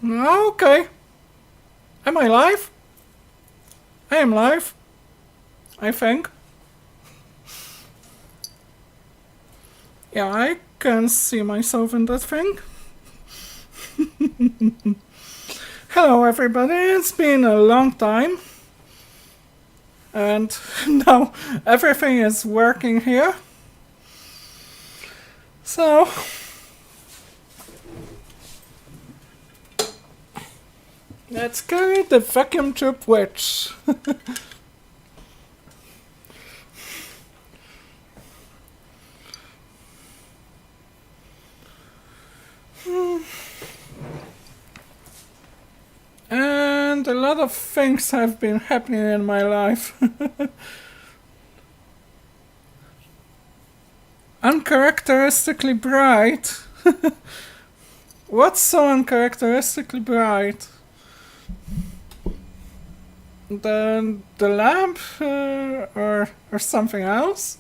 Okay. Am I live? I am live. I think. Yeah, I can see myself in that thing. Hello everybody, it's been a long time. And now everything is working here. So... let's carry the vacuum tube witch. And a lot of things have been happening in my life. Uncharacteristically bright. What's so uncharacteristically bright? The lamp or something else?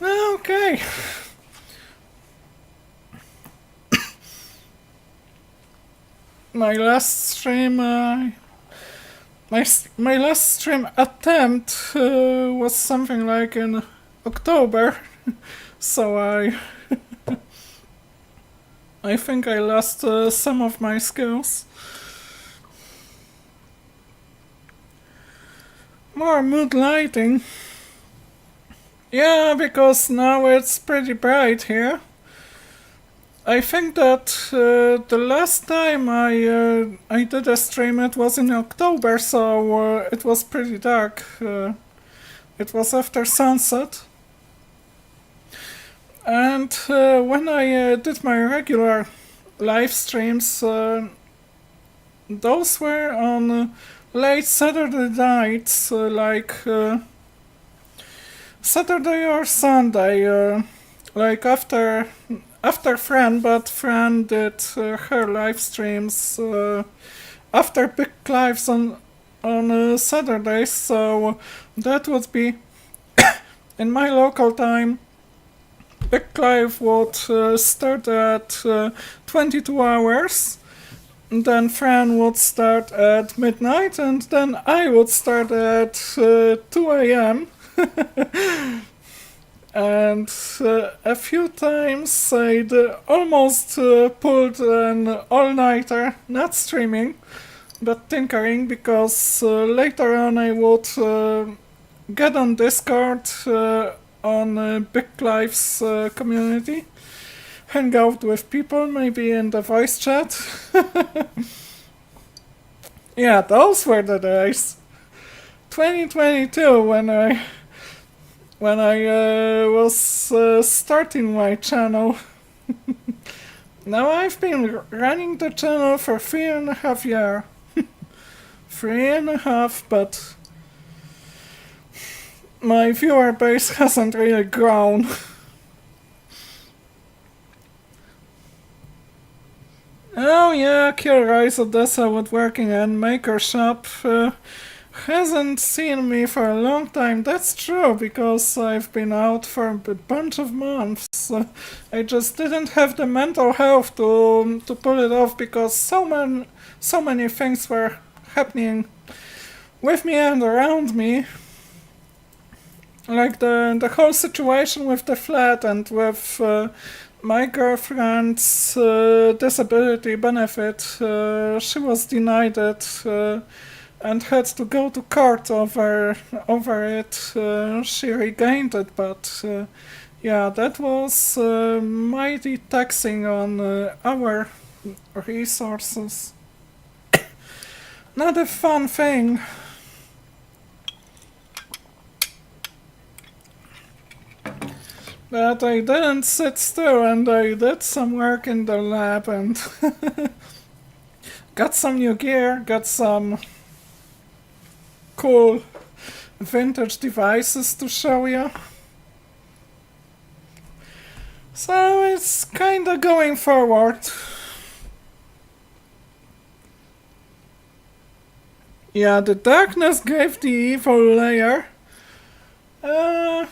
Okay. My last stream, my last stream attempt was something like in October, so I think I lost some of my skills. More mood lighting. Yeah, because now it's pretty bright here. I think that the last time I did a stream it was in October, so it was pretty dark. It was after sunset. And when I did my regular live streams, those were on late Saturday nights, like Saturday or Sunday, like after Fran, but Fran did her live streams after big lives on Saturdays, so that would be in my local time. Big live would start at 22 hours, and then Fran would start at midnight, and then I would start at 2 a.m. And a few times I almost pulled an all-nighter, not streaming, but tinkering, because later on I would get on Discord on Big Live's community, hang out with people, maybe in the voice chat. Yeah, those were the days. 2022, when I was starting my channel. Now I've been running the channel for 3.5 years. 3.5, but my viewer base hasn't really grown. Oh yeah, Rise Odessa woodworking and maker shop hasn't seen me for a long time. That's true, because I've been out for a bunch of months. I just didn't have the mental health to pull it off, because so many things were happening with me and around me. Like the whole situation with the flat and with my girlfriend's disability benefit. She was denied it and had to go to court over it. She regained it, but yeah, that was mighty taxing on our resources. Not a fun thing. But I didn't sit still, and I did some work in the lab and got some new gear, got some cool vintage devices to show you. So it's kinda going forward. Yeah, the darkness gave the evil layer. Uh,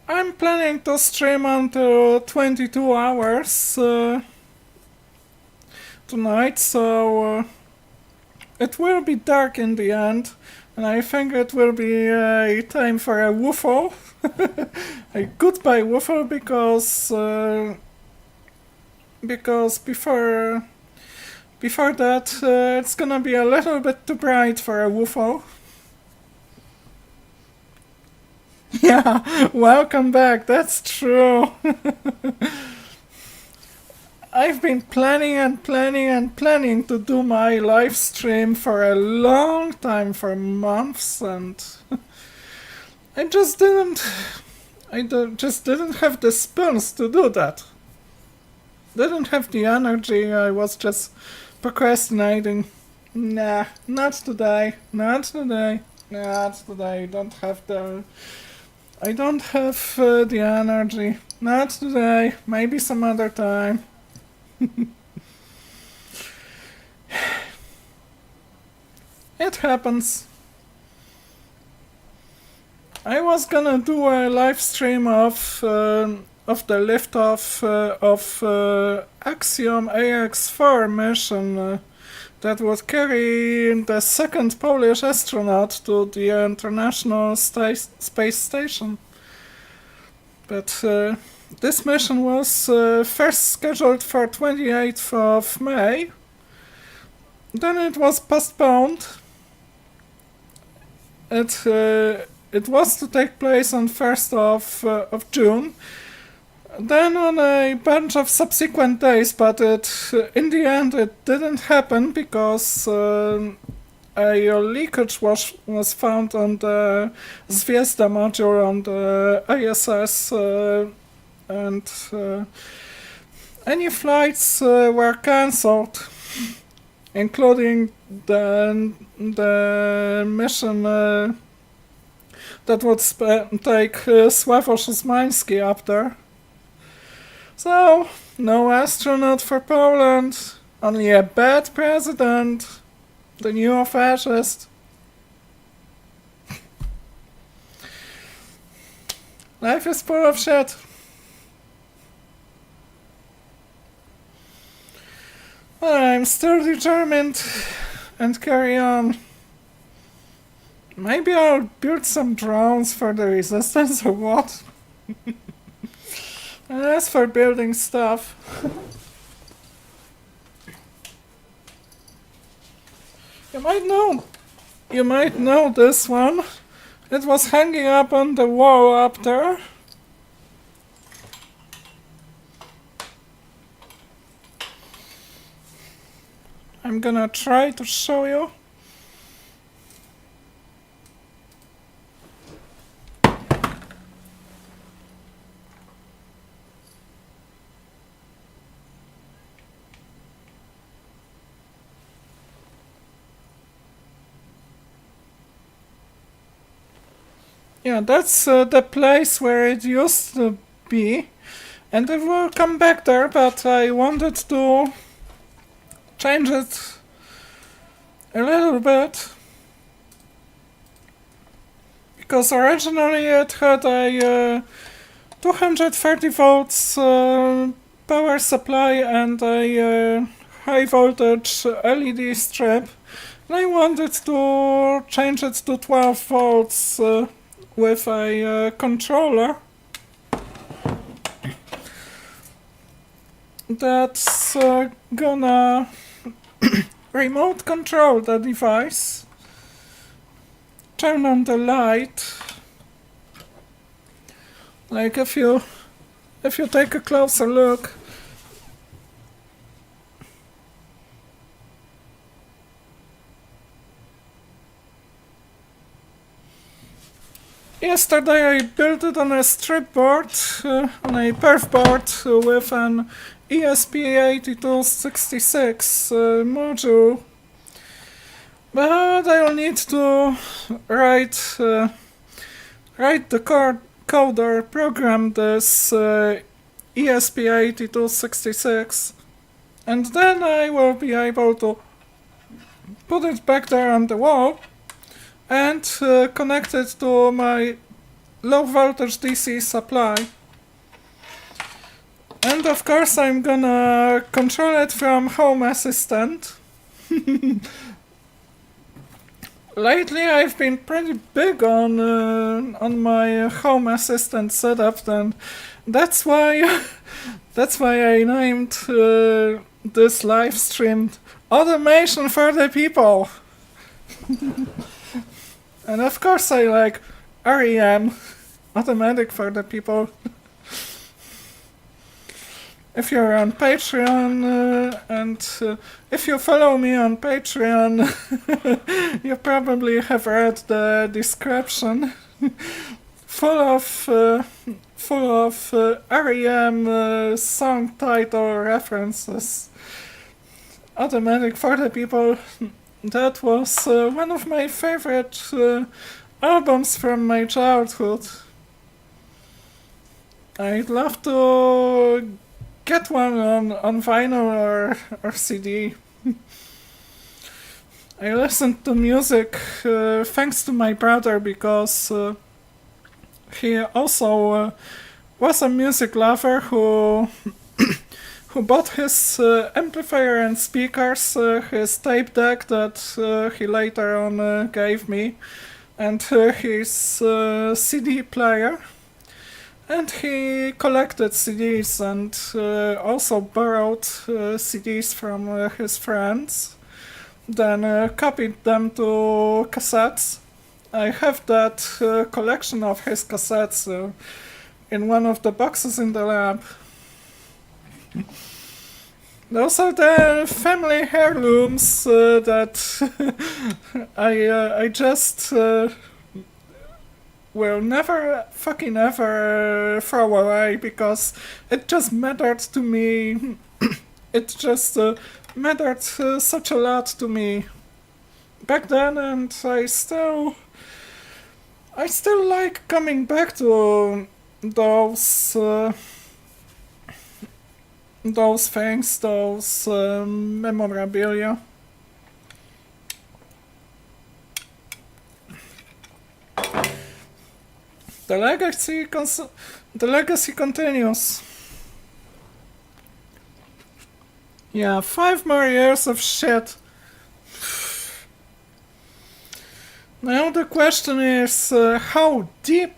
I'm planning to stream until 22 hours tonight, so it will be dark in the end, and I think it will be time for a woofle. A goodbye woofle, because before that it's gonna be a little bit too bright for a woofle. Yeah, welcome back, that's true. I've been planning to do my live stream for a long time, for months, and I just didn't. Just didn't have the spoons to do that. Didn't have the energy. I was just procrastinating. Nah, not today. Not today. Not today. I don't have the energy. Not today. Maybe some other time. It happens. I was gonna do a live stream of the liftoff of Axiom AX4 mission that would carry the second Polish astronaut to the International Space Station. But this mission was first scheduled for 28th of May. Then it was postponed. It was to take place on 1st of June. Then on a bunch of subsequent days, but in the end it didn't happen because a leakage was found on the Zvezda module on the ISS, and any flights were cancelled, including the mission that would take Sławomir Szymański up there. So, no astronaut for Poland, only a bad president, the new fascist. Life is full of shit. But I'm still determined and carry on. Maybe I'll build some drones for the resistance or what? As for building stuff, you might know this one. It was hanging up on the wall up there. I'm gonna try to show you. Yeah, that's the place where it used to be, and it will come back there, but I wanted to change it a little bit, because originally it had a 230 volts power supply and a high voltage LED strip, and I wanted to change it to 12 volts with a controller that's gonna remote control the device, turn on the light. Like if you take a closer look, yesterday I built it on a strip board, on a perf board with an ESP8266 module, but I'll need to write the coder, program this ESP8266, and then I will be able to put it back there on the wall, and connect it to my low voltage DC supply. And of course I'm gonna control it from Home Assistant. Lately I've been pretty big on my Home Assistant setup, and that's why I named this live stream Automation for the People. And of course I like REM, Automatic for the People. If you're on Patreon, and if you follow me on Patreon, you probably have read the description, full of REM song title references. Automatic for the People, that was one of my favorite albums from my childhood. I'd love to get one on vinyl or CD. I listened to music thanks to my brother, because he also was a music lover who bought his amplifier and speakers, his tape deck that he later on gave me, and his CD player. And he collected CDs and also borrowed CDs from his friends, then copied them to cassettes. I have that collection of his cassettes in one of the boxes in the lab. Those are the family heirlooms that I just will never fucking ever throw away, because it just mattered to me. It just mattered such a lot to me back then, and I still like coming back to those things, those memorabilia. The legacy continues. Yeah, 5 more years of shit. Now the question is, how deep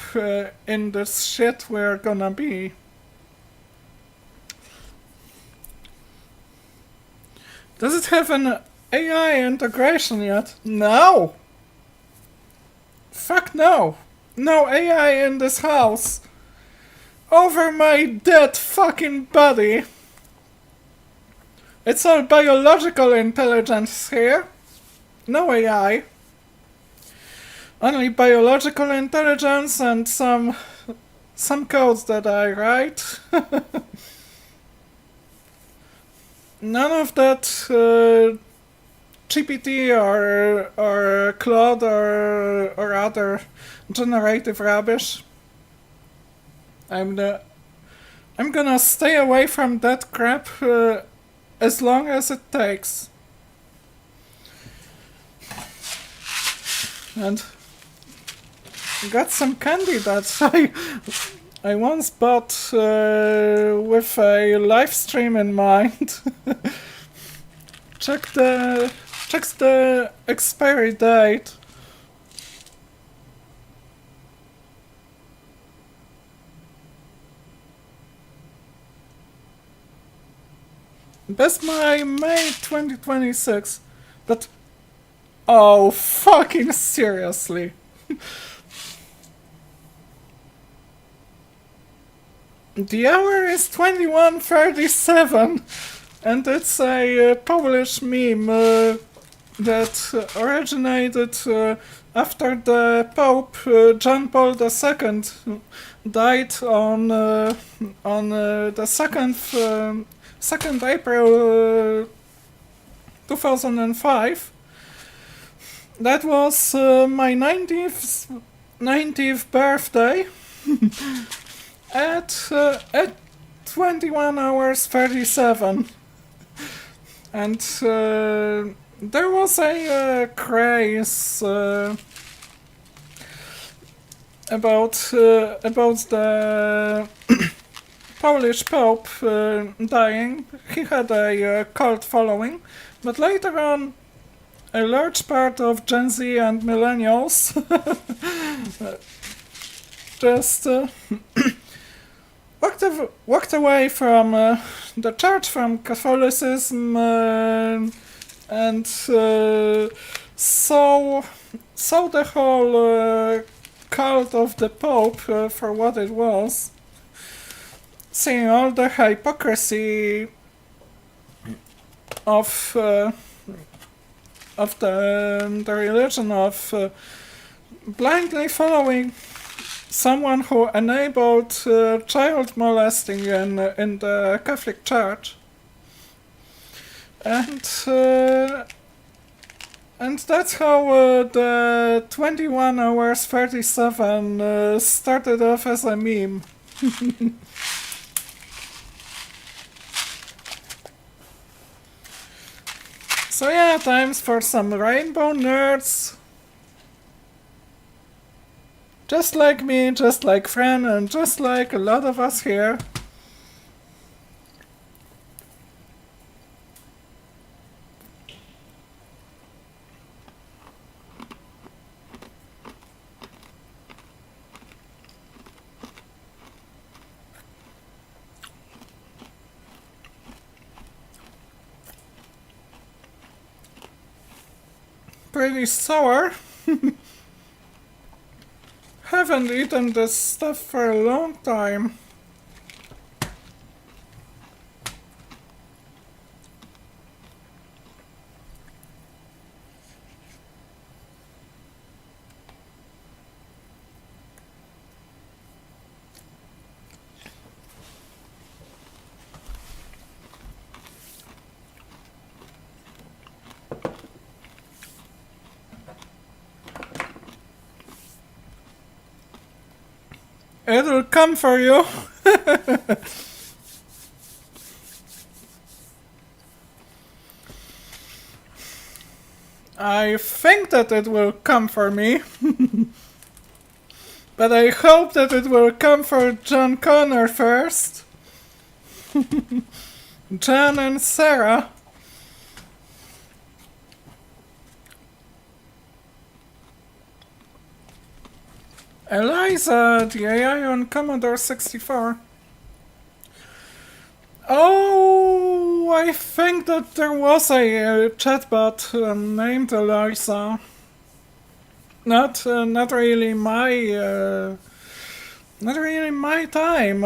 in this shit we're gonna be. Does it have an AI integration yet? No! Fuck no! No AI in this house. Over my dead fucking body. It's all biological intelligence here. No AI. Only biological intelligence and some codes that I write. None of that GPT or Claude or other generative rubbish. I'm gonna stay away from that crap as long as it takes. And got some candy that I once bought with a live stream in mind. Checks the expiry date. Best Buy May 2026. But oh, fucking seriously. The hour is 21:37, and it's a Polish meme that originated after the Pope John Paul II died on the 2nd April 2005. That was my 90th birthday at 21 hours 37. And there was a craze about the Polish Pope dying. He had a cult following, but later on, a large part of Gen Z and millennials just walked away from the church, from Catholicism, and saw the whole cult of the Pope for what it was, seeing all the hypocrisy of the religion, of blindly following someone who enabled child molesting in the Catholic Church, and that's how the 21 hours 37 started off as a meme. So yeah, times for some rainbow nerds. Just like me, just like Fran, and just like a lot of us here. Pretty sour. Haven't eaten this stuff for a long time. It'll come for you. I think that it will come for me. But I hope that it will come for John Connor first. John and Sarah. Eliza, the AI on Commodore 64. Oh, I think that there was a chatbot named Eliza. Not really my time.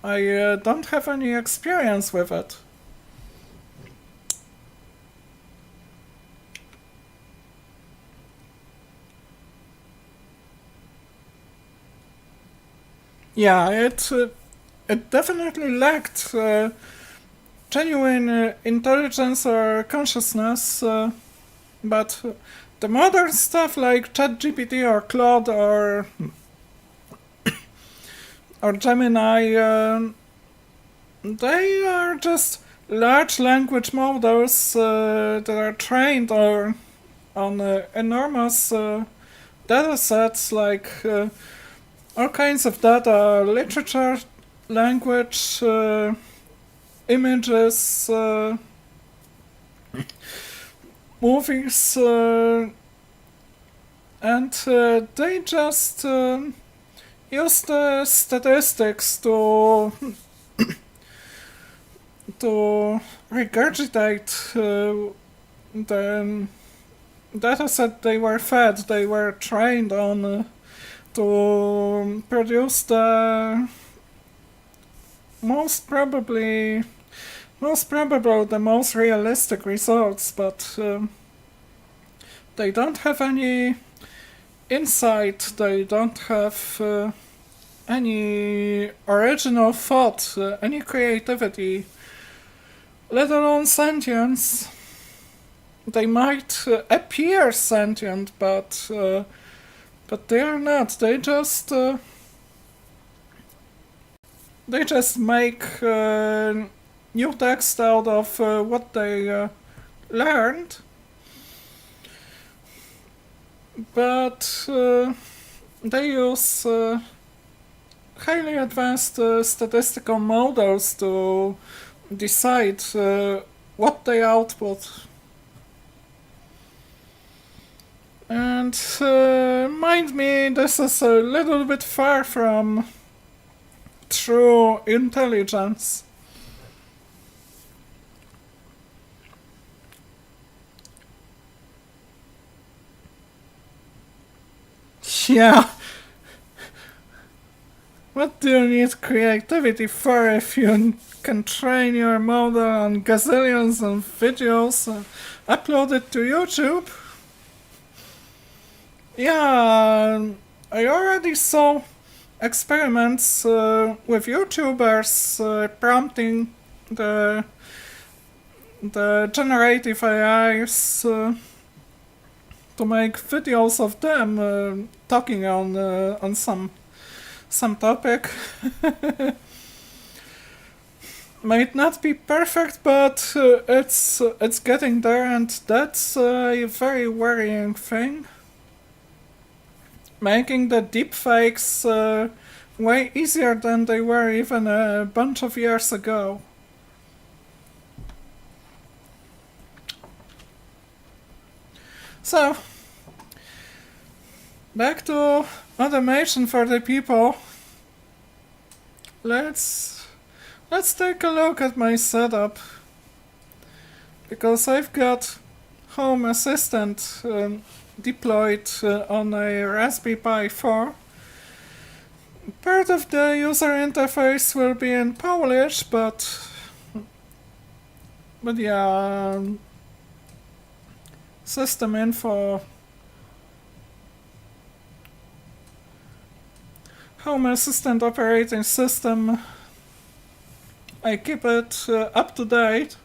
I don't have any experience with it. Yeah, it definitely lacked genuine intelligence or consciousness, but the modern stuff like ChatGPT or Claude or Gemini, they are just large language models that are trained on enormous data sets, like all kinds of data, literature, language, images, movies, and they just use the statistics to regurgitate the dataset they were fed, they were trained on, to produce the most probable, the most realistic results, but they don't have any insight, they don't have any original thought, any creativity, let alone sentience. They might appear sentient, but they are not. They just make new text out of what they learned, but they use highly advanced statistical models to decide what they output. And mind me, this is a little bit far from true intelligence. Yeah. What do you need creativity for if you can train your model on gazillions of videos and upload it to YouTube? Yeah, I already saw experiments with YouTubers prompting the generative AIs to make videos of them talking on some topic. Might not be perfect, but it's getting there, and that's a very worrying thing. Making the deepfakes way easier than they were even a bunch of years ago. So, back to automation for the people. Let's take a look at my setup, because I've got Home Assistant deployed on a Raspberry Pi 4. Part of the user interface will be in Polish, but yeah, system info, Home Assistant operating system, I keep it up to date.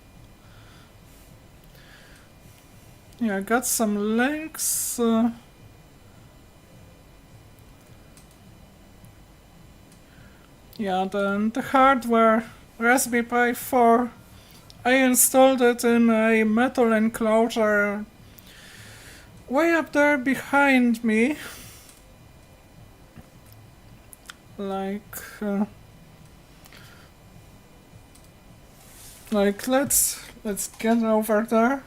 Yeah, I got some links. Yeah, the hardware, Raspberry Pi 4, I installed it in a metal enclosure way up there behind me. Like let's get over there.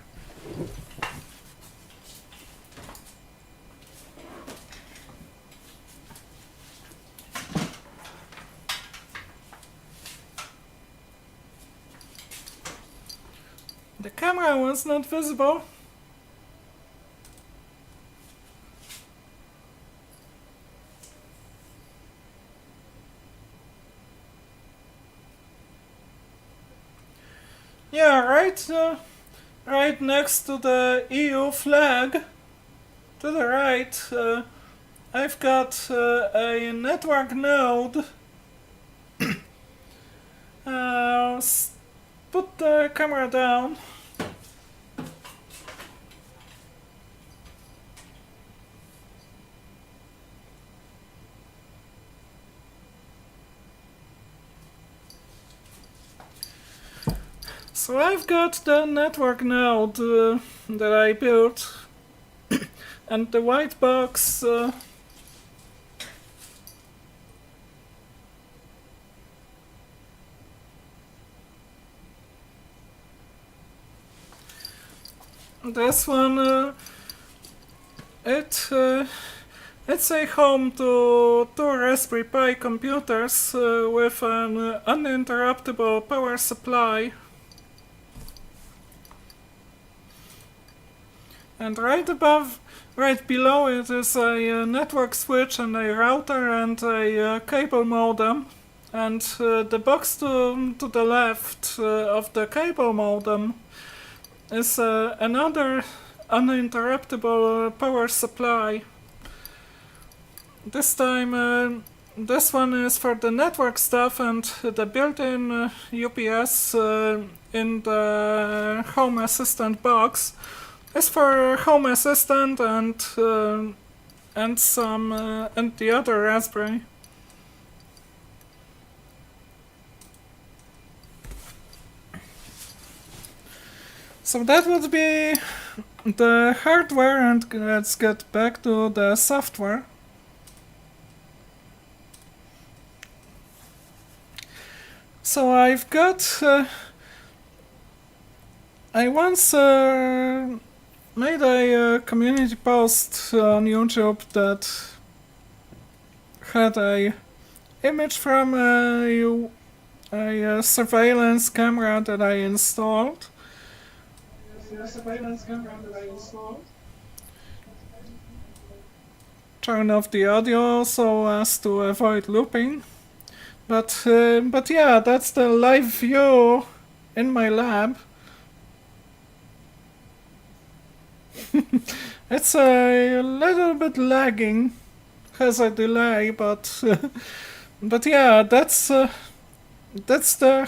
The camera was not visible. Yeah, right next to the EU flag, to the right, I've got a network node. Put the camera down. So I've got the network node that I built, and the white box this one, it's a home to two Raspberry Pi computers with an uninterruptible power supply. And right below it is a network switch and a router and a cable modem. And the box to the left of the cable modem is another uninterruptible power supply. This time this one is for the network stuff, and the built-in UPS in the Home Assistant box is for Home Assistant and the other Raspberry. So that would be the hardware, and let's get back to the software. So I've got... I once made a community post on YouTube that had a image from a surveillance camera that I installed. Turn off the audio so as to avoid looping. But yeah, that's the live view in my lab. It's a little bit lagging, has a delay, but yeah, that's the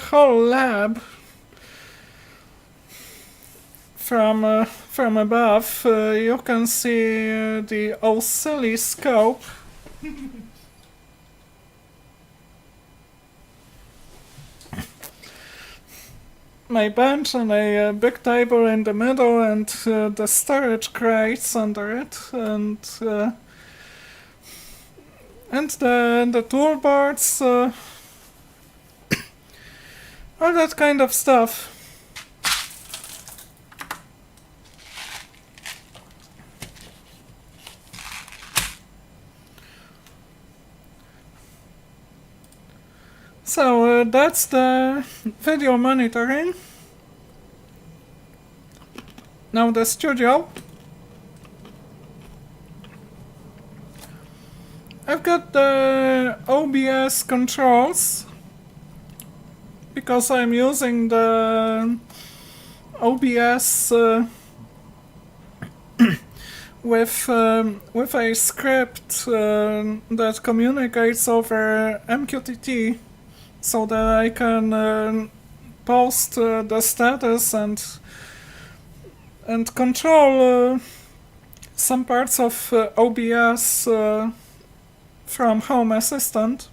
whole lab from above. You can see the oscilloscope. My bench and a big table in the middle, and the storage crates under it, and the toolboards, all that kind of stuff. So that's the video monitoring. Now the studio. I've got the OBS controls because I'm using the OBS with a script that communicates over MQTT, so that I can post the status and control some parts of OBS from Home Assistant.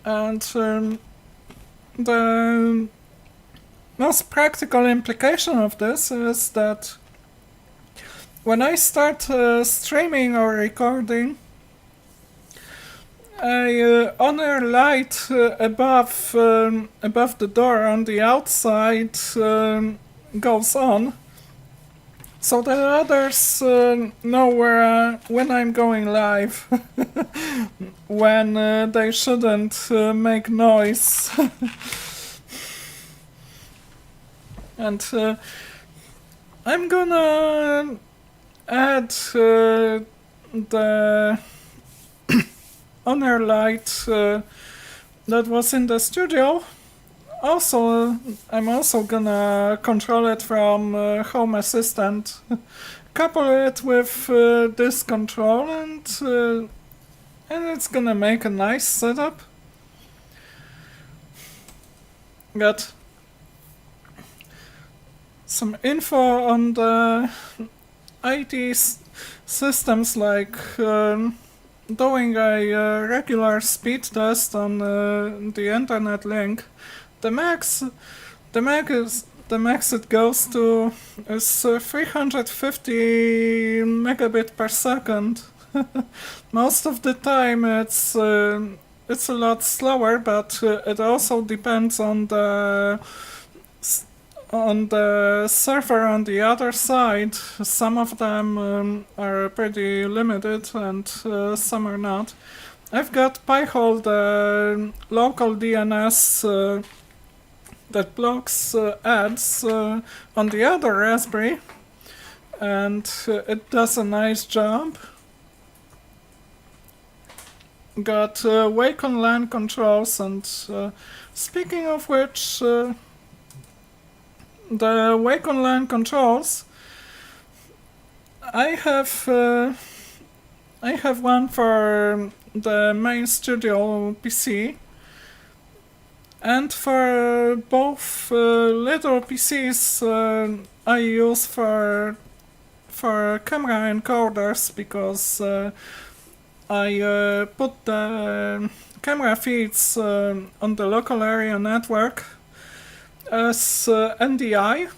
And the most practical implication of this is that when I start streaming or recording, a honor light above the door on the outside goes on, so that others know when I'm going live, when they shouldn't make noise. And I'm gonna add the honor light that was in the studio. Also, I'm also gonna control it from Home Assistant, couple it with this control, and it's gonna make a nice setup. Got some info on the IT systems, like doing a regular speed test on the internet link. The max it goes to is 350 megabit per second. Most of the time it's a lot slower, but it also depends on the server on the other side. Some of them are pretty limited, and some are not. I've got Pi-hole, the local DNS that blocks ads on the other Raspberry, and it does a nice job. Got Wake on LAN controls, and speaking of which, the Wake on LAN controls, I have one for the main studio PC, and for both little PCs I use for camera encoders, because I put the camera feeds on the local area network, as NDI,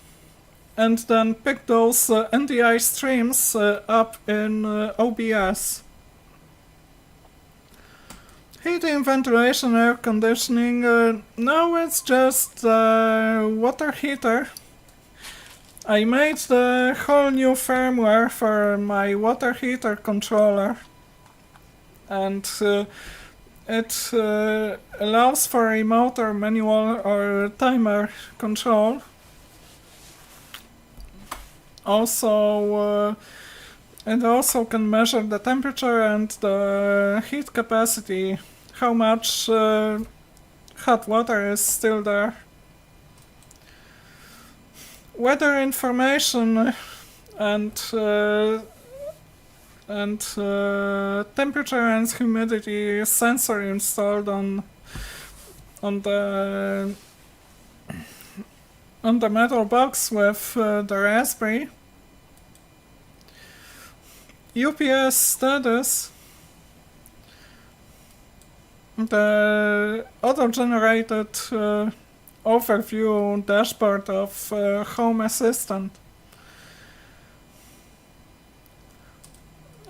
and then pick those NDI streams up in OBS. Heating, ventilation, air conditioning, now it's just water heater. I made the whole new firmware for my water heater controller, and it allows for remote or manual or timer control. Also, it also can measure the temperature and the heat capacity, how much hot water is still there. Weather information and temperature and humidity sensor installed on the metal box with the Raspberry. UPS status, the auto-generated overview dashboard of Home Assistant.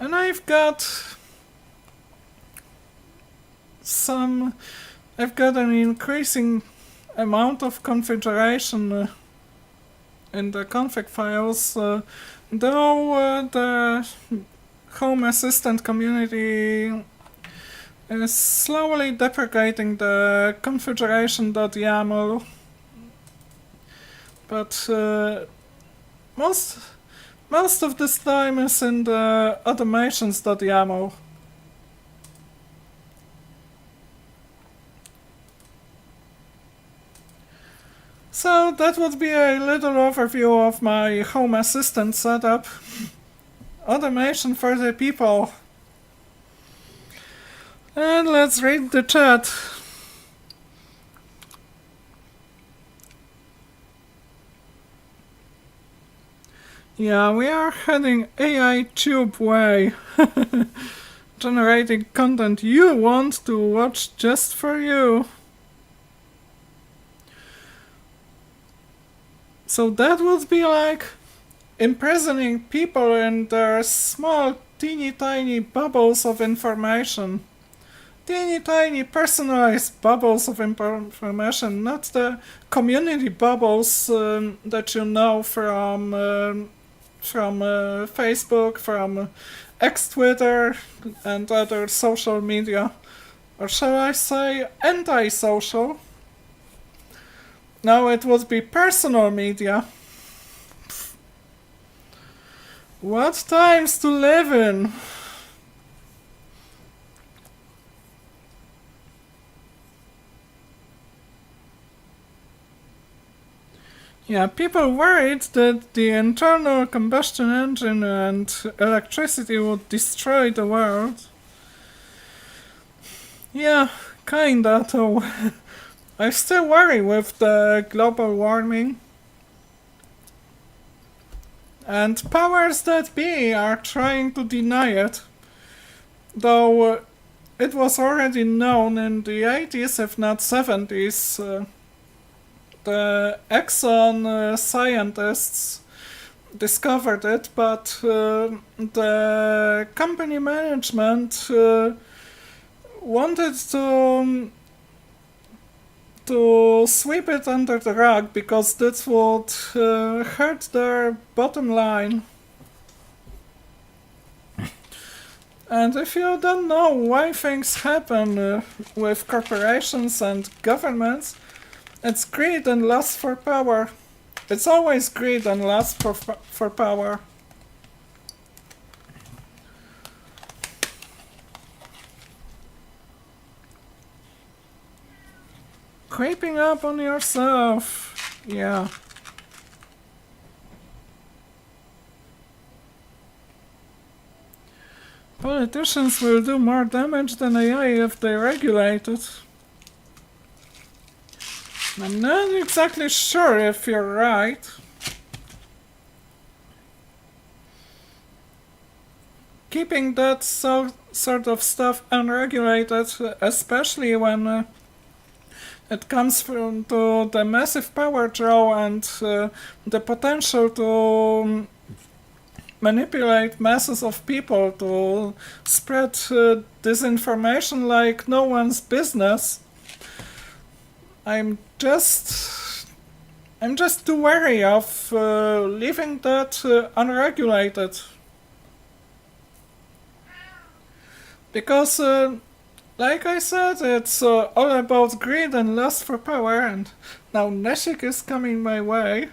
And I've got an increasing amount of configuration in the config files, though the Home Assistant community is slowly deprecating the configuration.yaml, but most of this time is in the automations.yaml. So that would be a little overview of my Home Assistant setup. Automation for the people. And let's read the chat. Yeah, we are heading AI tube way. Generating content you want to watch just for you. So that would be like imprisoning people in their small, teeny tiny bubbles of information. Teeny tiny personalized bubbles of information, not the community bubbles that you know from Facebook, from X-Twitter and other social media. Or shall I say anti-social? No, it would be personal media. What times to live in? Yeah, people worried that the internal combustion engine and electricity would destroy the world. Yeah, kinda, though. I still worry with the global warming. And powers that be are trying to deny it. Though it was already known in the 80s, if not 70s. The Exxon scientists discovered it, but the company management wanted to sweep it under the rug because that would hurt their bottom line. And if you don't know why things happen with corporations and governments, it's greed and lust for power. It's always greed and lust for power. Creeping up on yourself. Yeah. Politicians will do more damage than AI if they regulate it. I'm not exactly sure if you're right. Keeping that sort of stuff unregulated, especially when It comes from to the massive power draw and the potential to manipulate masses of people to spread disinformation like no one's business. I'm just too wary of leaving that unregulated. Because, like I said, it's all about greed and lust for power, and now Neshik is coming my way.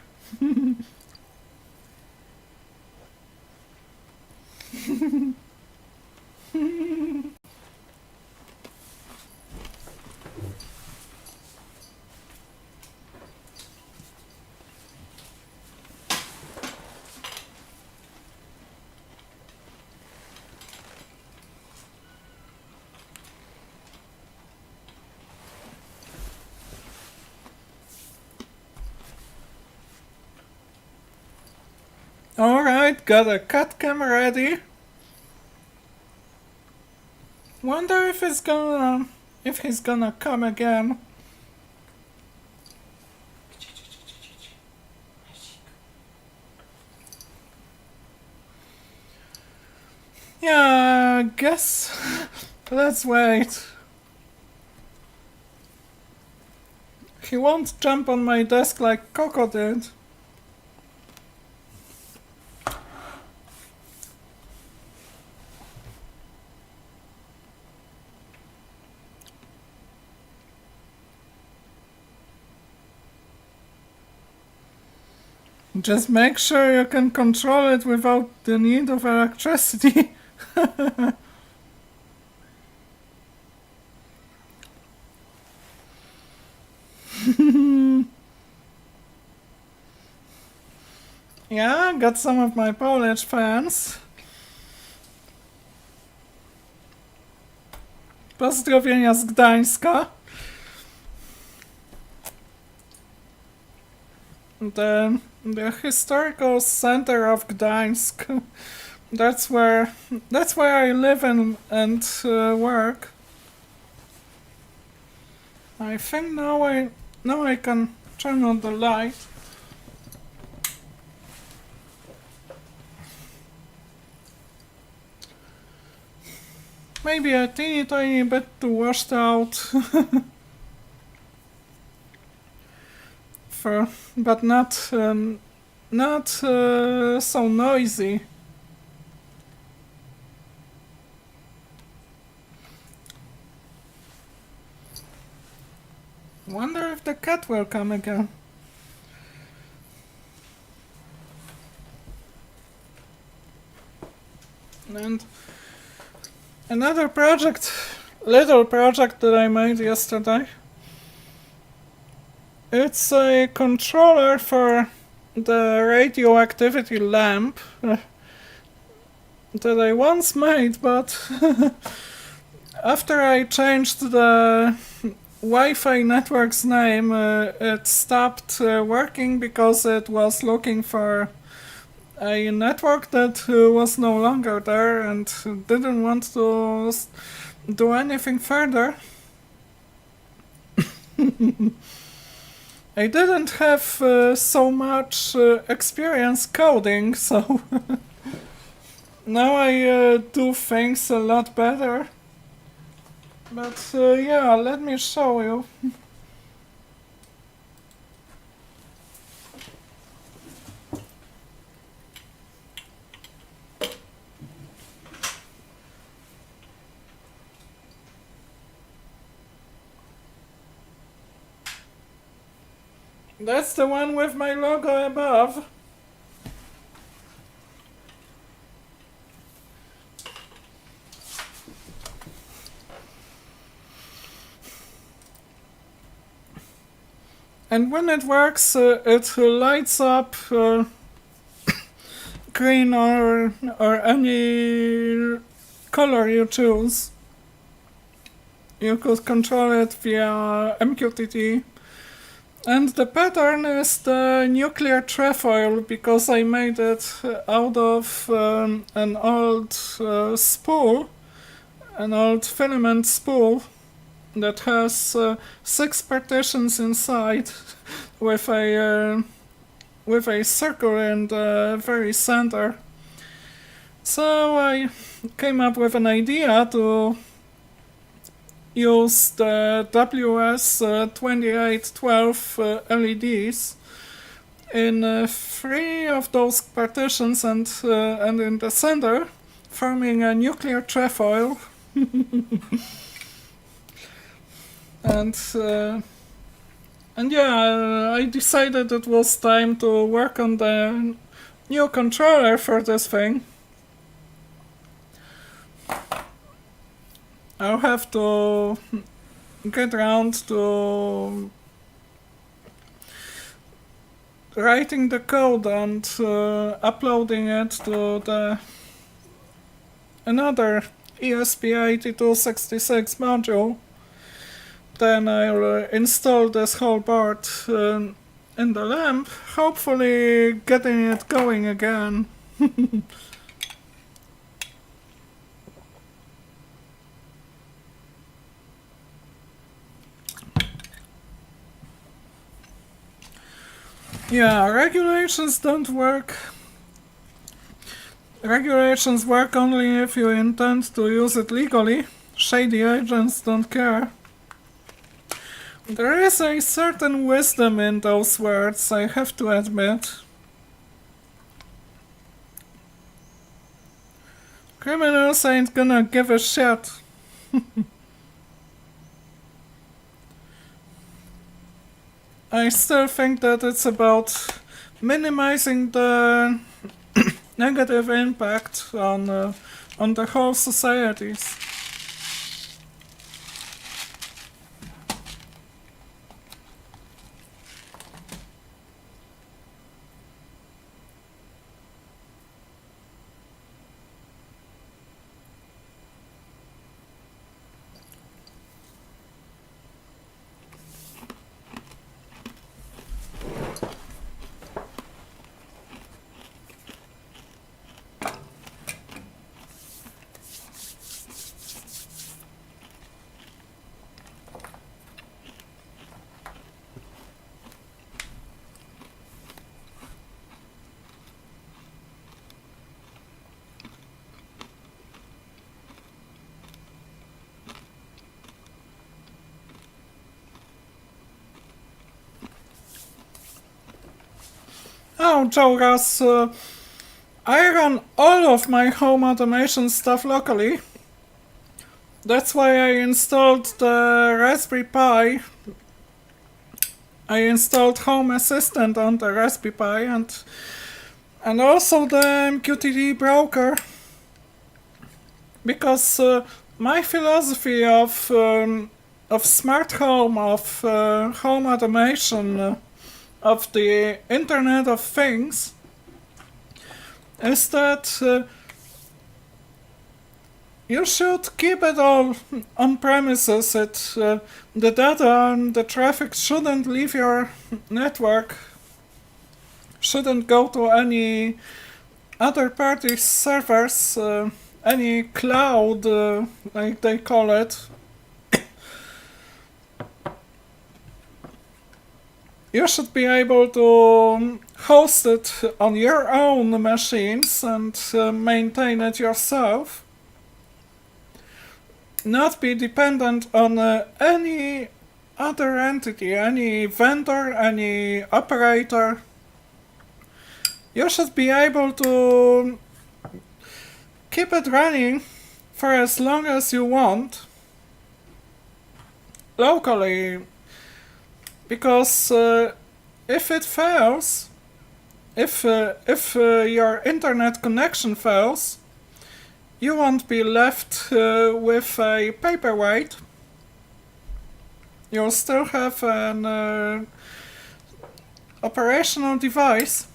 Alright, got a cut cam ready. Wonder if he's gonna come again. Yeah, I guess. Let's wait. He won't jump on my desk like Coco did. Just make sure you can control it without the need of electricity. Yeah, got some of my Polish fans. Pozdrowienia z Gdańska. The historical center of Gdańsk. That's where I live and work. I think now I can turn on the light. Maybe a teeny tiny bit too washed out. But not so noisy. Wonder if the cat will come again. And another little project that I made yesterday. It's a controller for the radioactivity lamp that I once made, but after I changed the Wi-Fi network's name, it stopped working because it was looking for a network that was no longer there and didn't want to do anything further. I didn't have so much experience coding, so now I do things a lot better. But yeah, let me show you. That's the one with my logo above. And when it works, it lights up green or any color you choose. You could control it via MQTT. And the pattern is the nuclear trefoil, because I made it out of an old spool, an old filament spool. that has 6 partitions inside with a circle in the very center. So I came up with an idea to use the WS2812 LEDs in 3 of those partitions and in the center, forming a nuclear trefoil. And yeah, I decided it was time to work on the new controller for this thing. I'll have to get around to writing the code and uploading it to another ESP8266 module. Then I'll install this whole board in the lamp, hopefully getting it going again. Yeah, regulations don't work. Regulations work only if you intend to use it legally. Shady agents don't care. There is a certain wisdom in those words, I have to admit. Criminals ain't gonna give a shit. I still think that it's about minimizing the negative impact on the whole societies. Oh, Joras, I run all of my home automation stuff locally. That's why I installed the Raspberry Pi. I installed Home Assistant on the Raspberry Pi and also the MQTT broker. Because my philosophy of smart home, of home automation, of the Internet of Things, is that you should keep it all on premises. The data and the traffic shouldn't leave your network, shouldn't go to any other party's servers, any cloud, like they call it. You should be able to host it on your own machines and maintain it yourself. Not be dependent on any other entity, any vendor, any operator. You should be able to keep it running for as long as you want locally. Because if it fails, if your internet connection fails, you won't be left with a paperweight. You'll still have an operational device.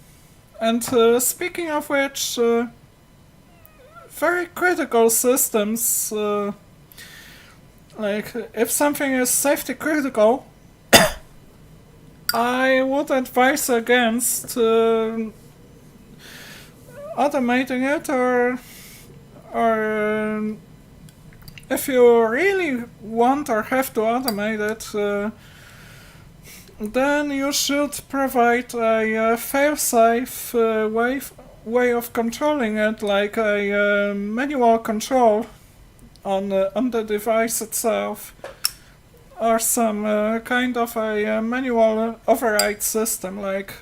And speaking of which, very critical systems, like if something is safety critical, I would advise against automating it or if you really want or have to automate it, then you should provide a fail-safe way of controlling it, like a manual control on the device itself, or some kind of a manual override system, like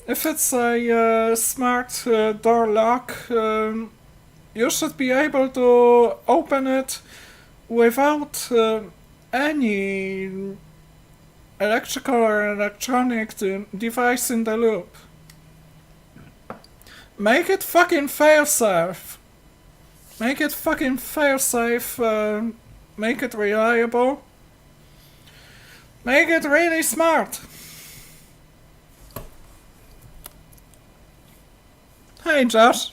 if it's a smart door lock, you should be able to open it without any electrical or electronic device in the loop. Make it fucking fail-safe. Make it fucking fail-safe. Make it reliable. Make it really smart. Hey, Josh.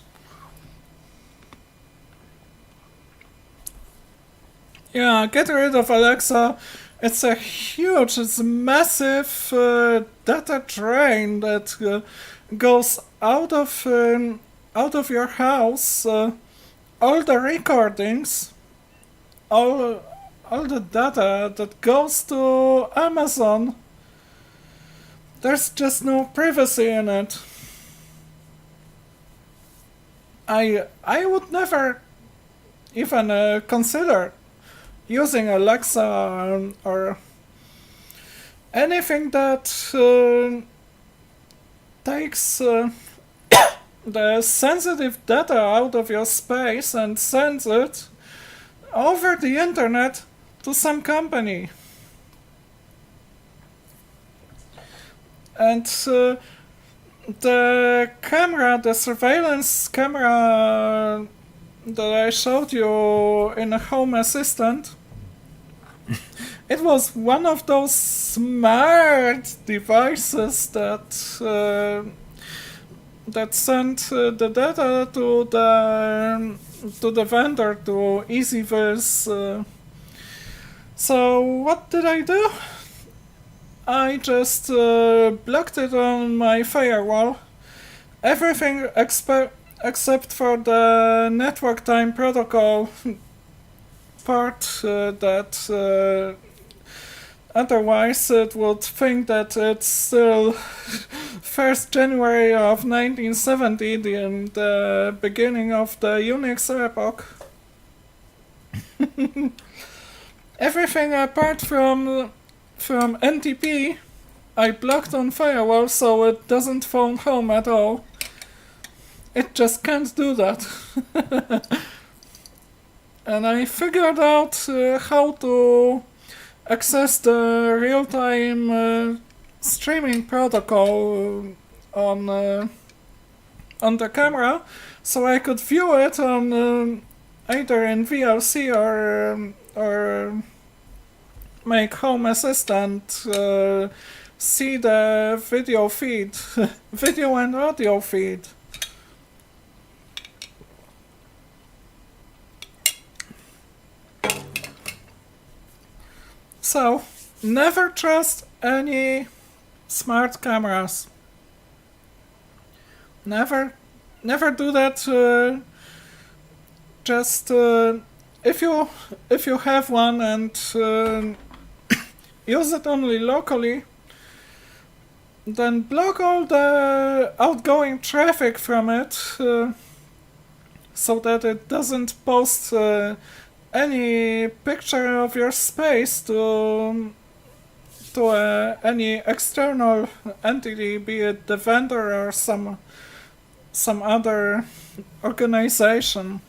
Yeah, get rid of Alexa. It's a massive data drain that goes out of your house. All the recordings, all the data that goes to Amazon. There's just no privacy in it. I would never even consider using Alexa or anything that takes the sensitive data out of your space and sends it over the internet to some company. And the camera, the surveillance camera that I showed you in a Home Assistant, it was one of those smart devices that sent the data to the vendor, to EasyViz. So what did I do? I just blocked it on my firewall. Everything except for the network time protocol part that otherwise it would think that it's still 1st January of 1970, the beginning of the Unix epoch. Everything apart from NTP I blocked on firewall, so it doesn't phone home at all. It just can't do that. And I figured out how to access the real-time streaming protocol on the camera, so I could view it on either in VLC or make Home Assistant see the video feed, video and audio feed. So, never trust any smart cameras. Never do that. Just if you have one and use it only locally, then block all the outgoing traffic from it, so that it doesn't post any picture of your space to any external entity, be it the vendor or some other organization.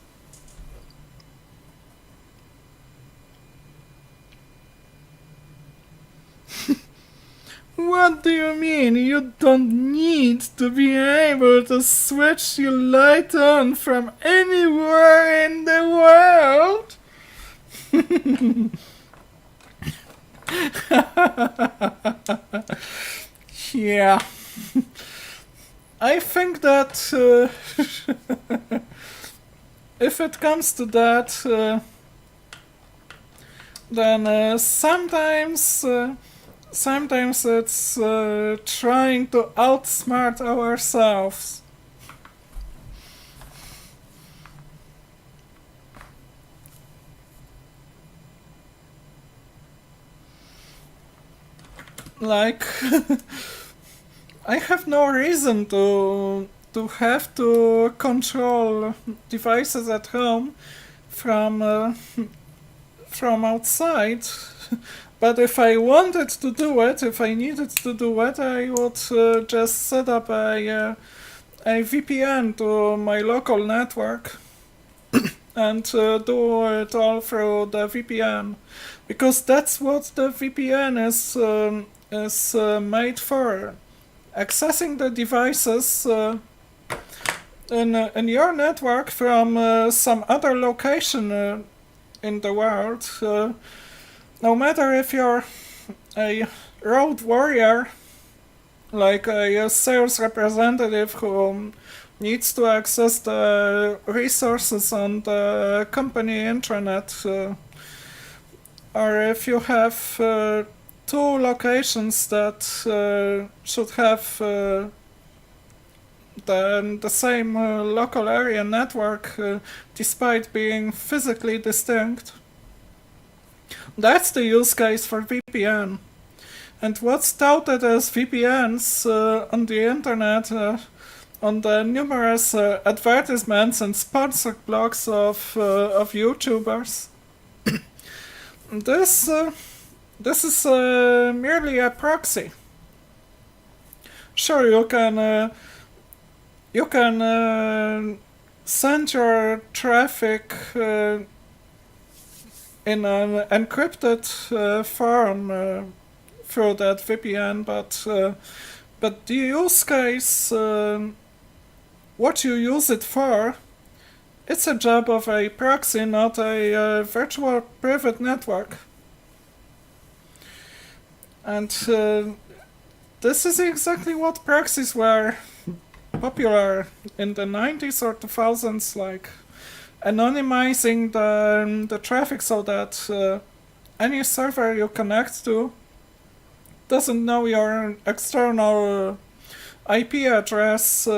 What do you mean? You don't need to be able to switch your light on from anywhere in the world? Yeah. I think that if it comes to that, then sometimes it's trying to outsmart ourselves. like I have no reason to have to control devices at home from outside. But if I wanted to do it, if I needed to do it, I would just set up a VPN to my local network and do it all through the VPN, because that's what the VPN is made for, accessing the devices in your network from some other location in the world. No matter if you're a road warrior, like a sales representative who needs to access the resources on the company intranet, or if you have two locations that should have the same local area network despite being physically distinct. That's the use case for VPN. And what's touted as VPNs on the internet, on the numerous advertisements and sponsored blogs of YouTubers, this is merely a proxy. Sure, you can send your traffic in an encrypted form through that VPN, but the use case, what you use it for, it's a job of a proxy, not a virtual private network. And this is exactly what proxies were popular in the 90s or 2000s, like anonymizing the traffic so that any server you connect to doesn't know your external IP address.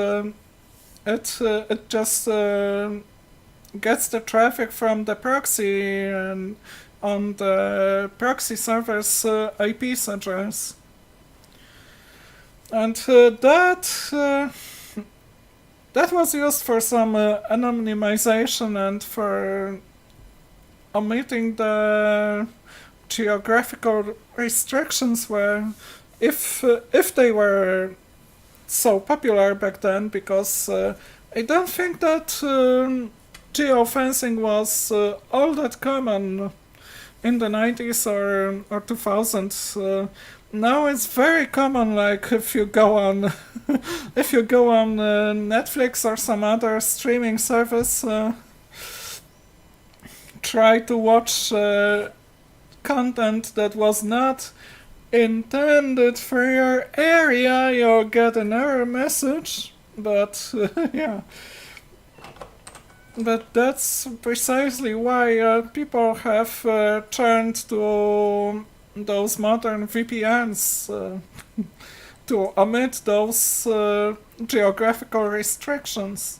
It just gets the traffic from the proxy and on the proxy server's IP's address. And that was used for some anonymization and for omitting the geographical restrictions, where if they were so popular back then, because I don't think that geofencing was all that common in the 90s or 2000s. Now it's very common, like if you go on Netflix or some other streaming service, try to watch content that was not intended for your area, you'll get an error message. But yeah, but that's precisely why people have turned to those modern VPNs to omit those geographical restrictions.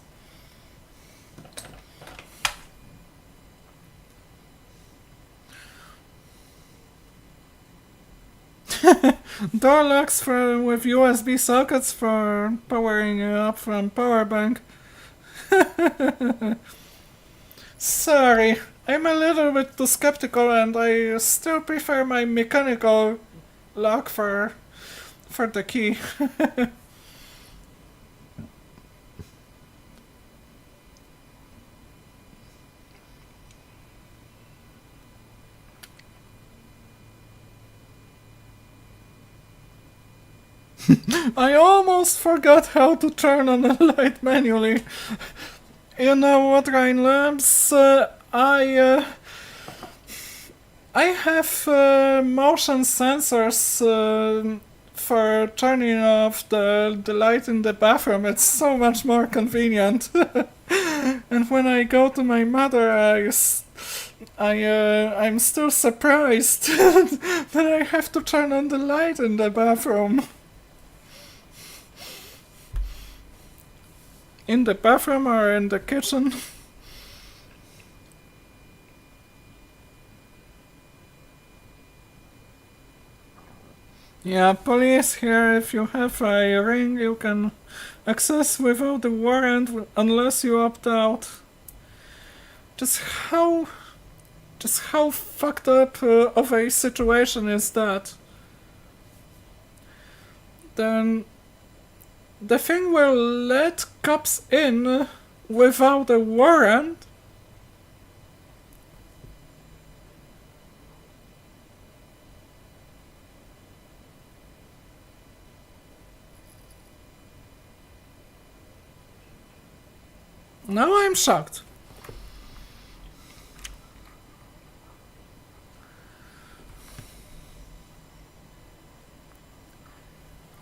Door locks with USB sockets for powering up from power bank. Sorry, I'm a little bit too skeptical, and I still prefer my mechanical lock for the key. I almost forgot how to turn on the light manually. You know what, Ryan Labs? I have motion sensors for turning off the light in the bathroom. It's so much more convenient. And when I go to my mother, I'm still surprised that I have to turn on the light in the bathroom. In the bathroom or in the kitchen? Yeah, police here, if you have a ring, you can access without a warrant unless you opt out. Just how... Just how fucked up of a situation is that? Then the thing will let cops in without a warrant? Now I'm shocked.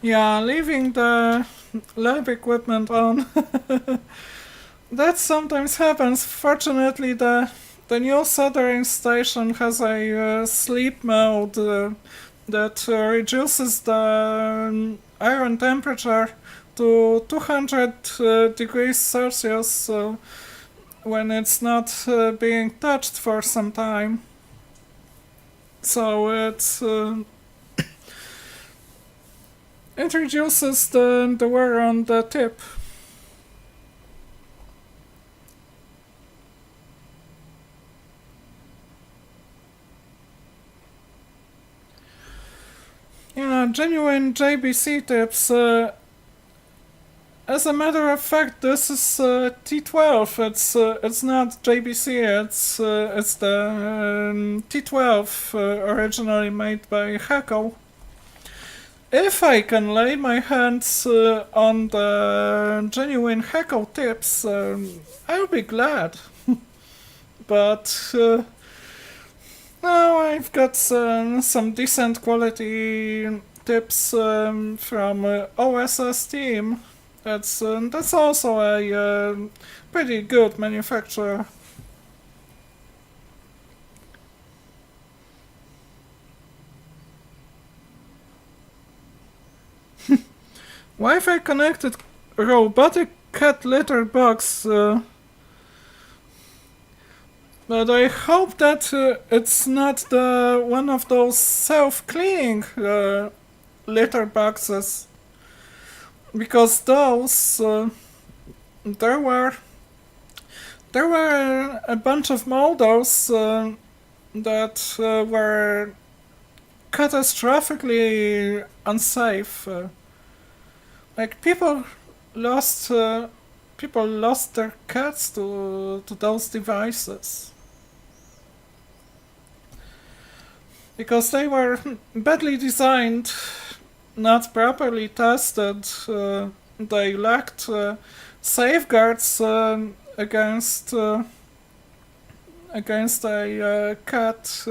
Yeah, leaving the lab equipment on. That sometimes happens. Fortunately, the new soldering station has a sleep mode that reduces the iron temperature to 200 degrees Celsius when it's not being touched for some time. So it reduces the wear on the tip. Yeah, genuine JBC tips. As a matter of fact, this is T12. It's not JBC. It's the T12 originally made by Hacko. If I can lay my hands on the genuine Hacko tips, I'll be glad. But now I've got some decent quality tips from OSS Team. That's also a pretty good manufacturer. Wi-Fi connected robotic cat litter box. But I hope that it's not the one of those self-cleaning litter boxes, because those there were a bunch of models that were catastrophically unsafe. Like lost people lost their cats to those devices because they were badly designed, not properly tested. They lacked safeguards against a cat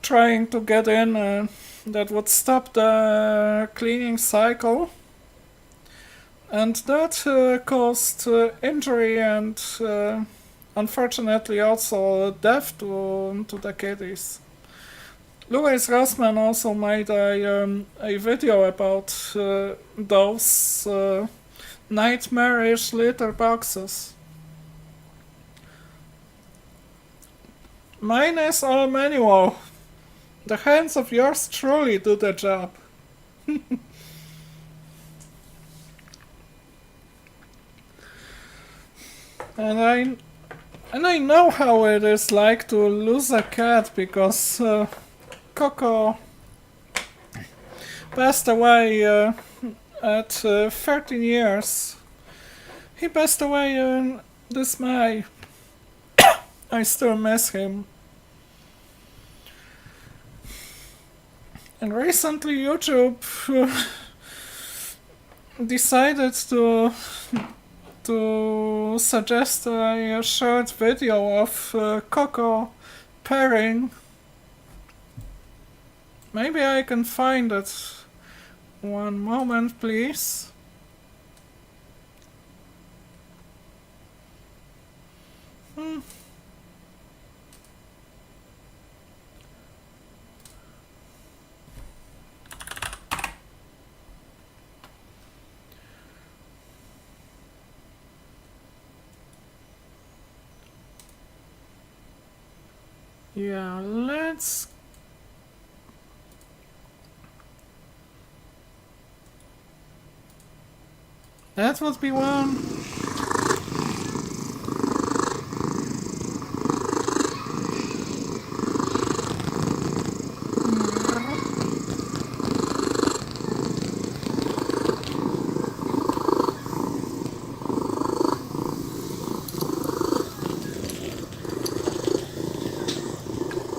trying to get in that would stop the cleaning cycle. And that caused injury and unfortunately also death to the kitties. Louis Rossmann also made a video about those nightmarish litter boxes. Mine is all manual. The hands of yours truly do the job. And I know how it is like to lose a cat because Coco passed away at 13 years. He passed away in this May. I still miss him. And recently YouTube decided to suggest a short video of Coco pairing. Maybe I can find it. One moment, please. Yeah, let's That would be one.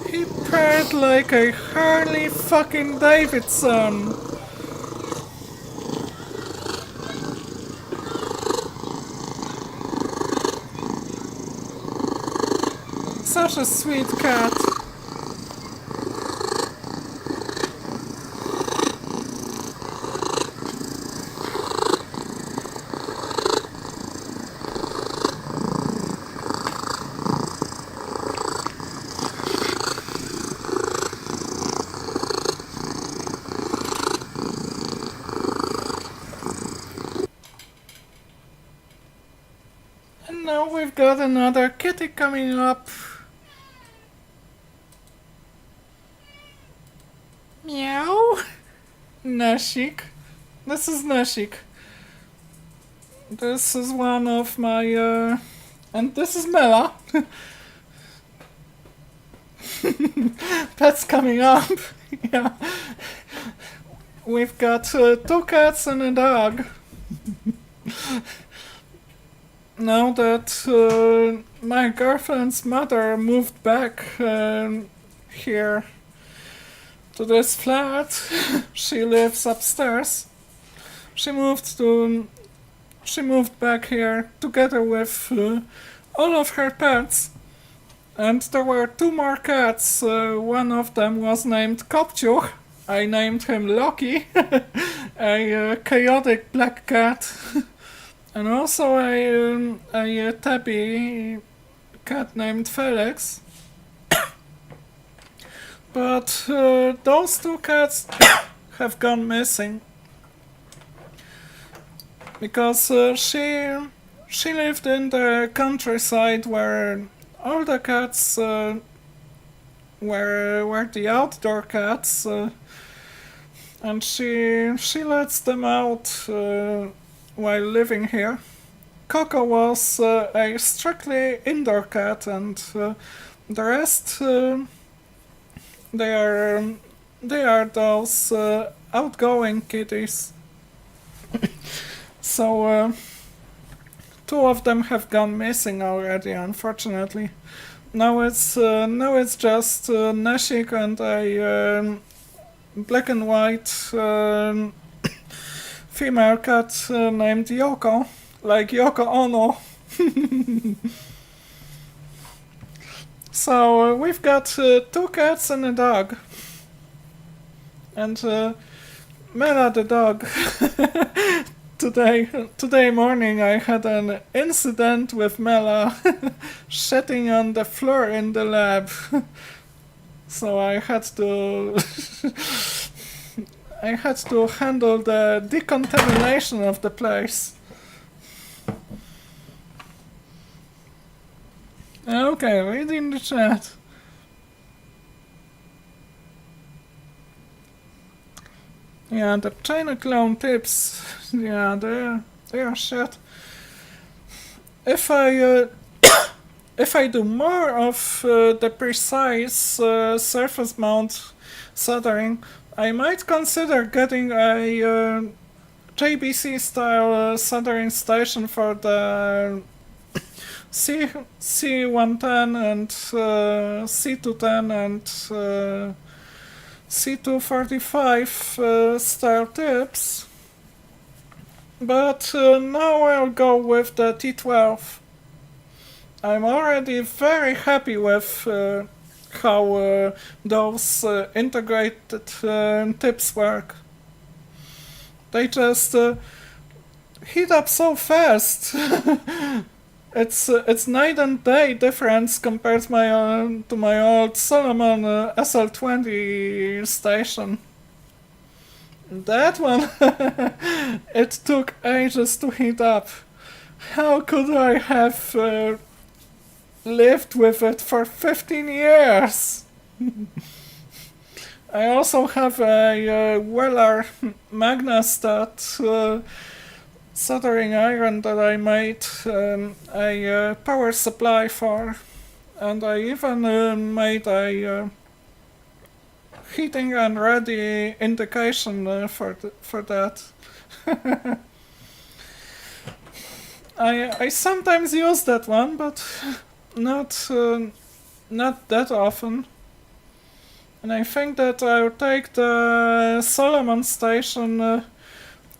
He purred like a Harley fucking Davidson. Such a sweet cat. And now we've got another kitty coming up. Meow. Nashik. This is Nashik. This is one of my, and this is Mela. Pets coming up. Yeah. We've got 2 cats and a dog. Now that my girlfriend's mother moved back here to this flat, she lives upstairs. She moved back here together with all of her pets. And there were 2 more cats. One of them was named Kopciuch. I named him Loki, a chaotic black cat. And also a tabby cat named Felix. But those 2 cats have gone missing. Because she lived in the countryside where all the cats were the outdoor cats, and she lets them out while living here. Coco was a strictly indoor cat, and the rest they are those outgoing kitties. So 2 of them have gone missing already, unfortunately. Now it's just Nashik and a black and white female cat named Yoko, like Yoko Ono. So we've got 2 cats and a dog. And Mela the dog. Today morning I had an incident with Mela shitting on the floor in the lab. So I had to handle the decontamination of the place. Okay, reading the chat. Yeah, the China clone tips. Yeah, they are shit. If I if I do more of the precise surface mount soldering, I might consider getting a JBC style soldering station for the C110 and C210 and C245 style tips. But now I'll go with the T12. I'm already very happy with how those integrated tips work. They just heat up so fast. It's night and day difference compared to my old Solomon SL20 station. That one, it took ages to heat up. How could I have lived with it for 15 years? I also have a Weller Magnus that soldering iron that I made a power supply for, and I even made a heating and ready indication for that. I sometimes use that one, but not that often. And I think that I'll take the Solomon station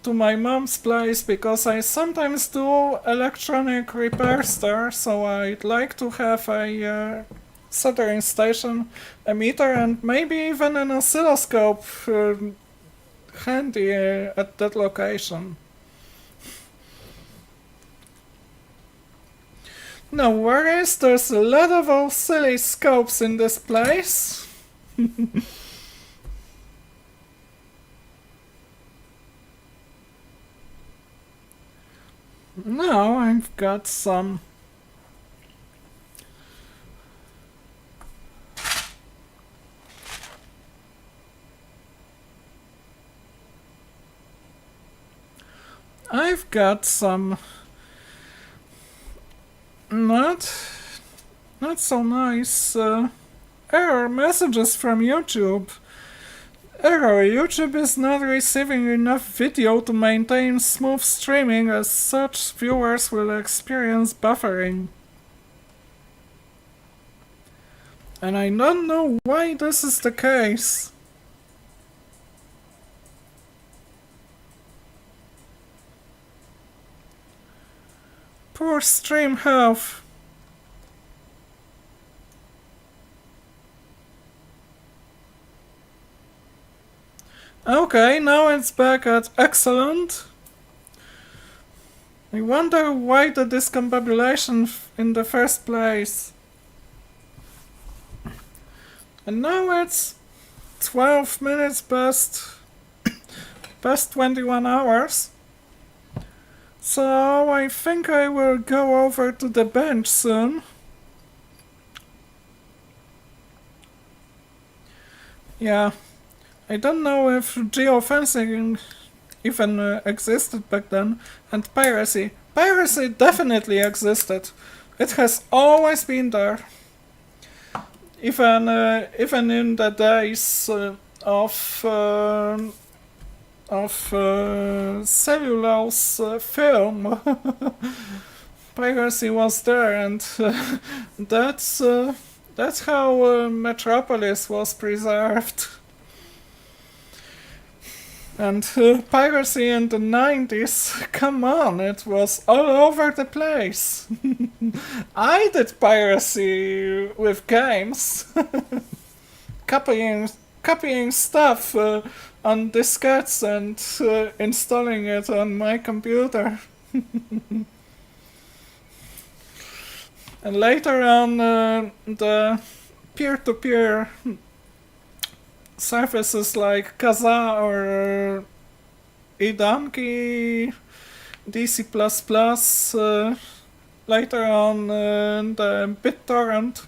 to my mom's place, because I sometimes do electronic repairs there, so I'd like to have a soldering station, a meter, and maybe even an oscilloscope handy at that location. Now, there's a lot of oscilloscopes in this place. Now I've got some. I've got some not so nice error messages from YouTube. Error, YouTube is not receiving enough video to maintain smooth streaming, as such viewers will experience buffering. And I don't know why this is the case. Poor stream health. Okay, now it's back at excellent. I wonder why the discombobulation in the first place. And now it's 12 minutes past 21 hours. So I think I will go over to the bench soon. Yeah, I don't know if geofencing even existed back then, and piracy. Piracy definitely existed. It has always been there. Even in the days of cellulose film, piracy was there, and that's how Metropolis was preserved. And piracy in the 90s, come on, it was all over the place. I did piracy with games, copying stuff on diskettes and installing it on my computer. And later on, the peer-to-peer services like Kazaa or eDonkey, DC++, later on the BitTorrent.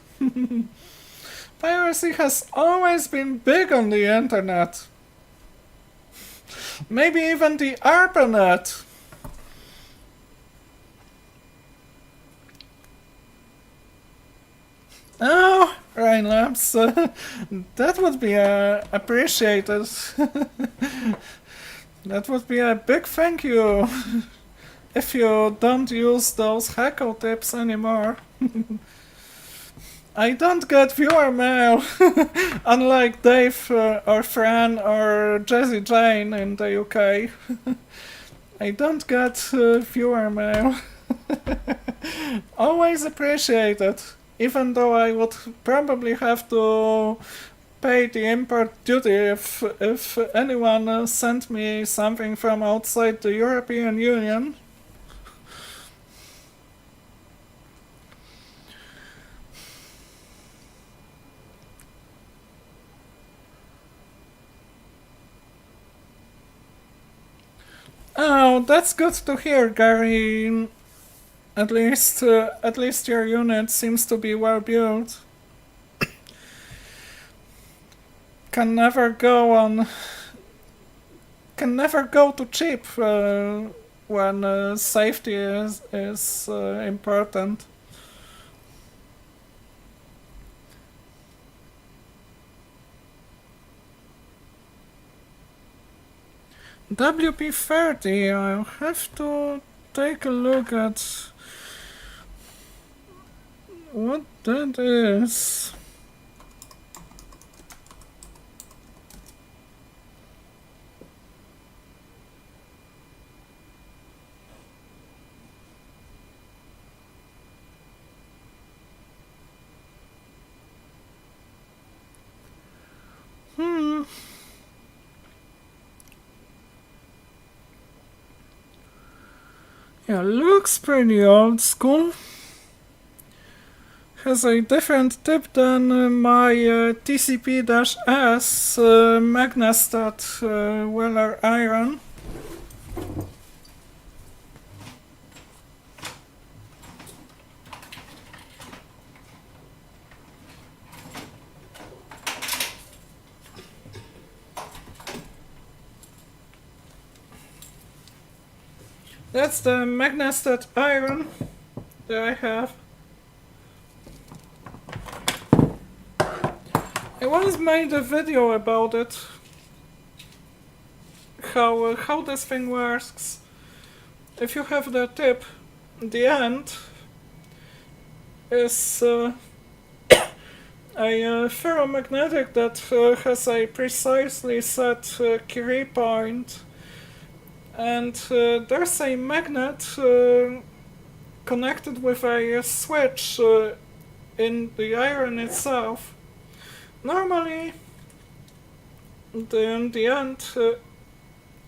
Piracy has always been big on the internet. Maybe even the ARPANET. Oh, Rain Labs, that would be appreciated. That would be a big thank you if you don't use those Hacko tips anymore. I don't get viewer mail, unlike Dave or Fran or Jessie Jane in the UK. I don't get viewer mail. Always appreciated. Even though I would probably have to pay the import duty if anyone sent me something from outside the European Union. Oh, that's good to hear, Gary. At least your unit seems to be well built. Can never go to cheap when safety is important. WP30, I'll have to take a look at what that is. Yeah, looks pretty old school. Has a different tip than my TCP-S Magnastat Weller iron. That's the Magnastat iron that I have. I once made a video about it, how this thing works. If you have the tip, the end is a ferromagnetic that has a precisely set Curie point, and there's a magnet connected with a switch in the iron itself. Normally, the end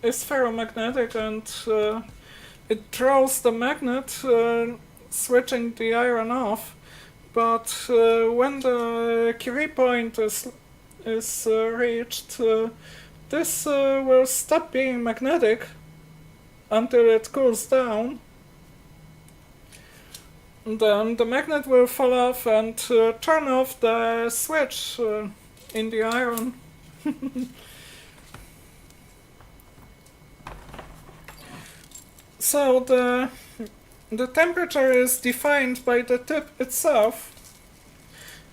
is ferromagnetic, and it draws the magnet, switching the iron off. But when the Curie point is reached, this will stop being magnetic until it cools down. Then the magnet will fall off and turn off the switch in the iron. So the temperature is defined by the tip itself.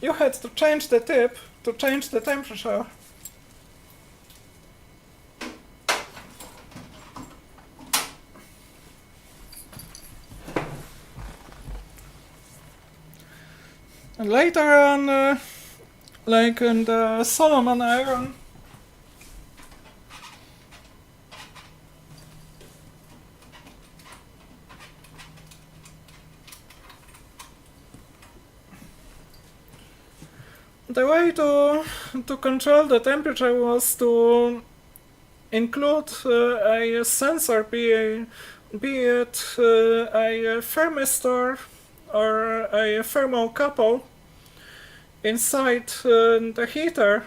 You had to change the tip to change the temperature. And later on, like in the Solomon iron, the way to control the temperature was to include a sensor, be it a thermistor or a thermocouple inside the heater,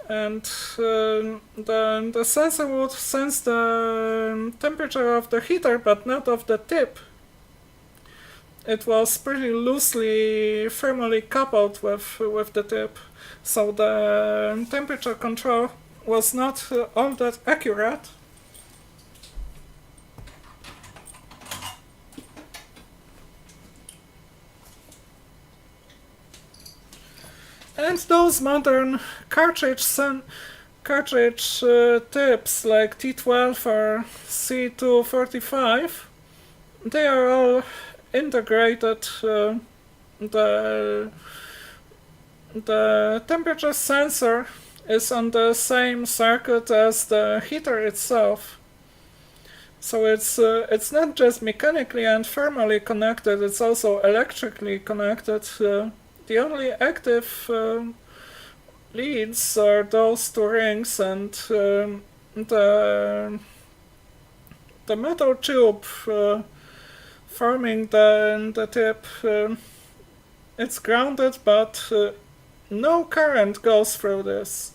and the sensor would sense the temperature of the heater but not of the tip. It was pretty loosely thermally coupled with the tip, so the temperature control was not all that accurate. And those modern cartridge tips like T12 or C235, they are all integrated. The temperature sensor is on the same circuit as the heater itself. So it's not just mechanically and thermally connected, it's also electrically connected. The only active leads are those two rings, and the metal tube forming the tip, it's grounded, but no current goes through this.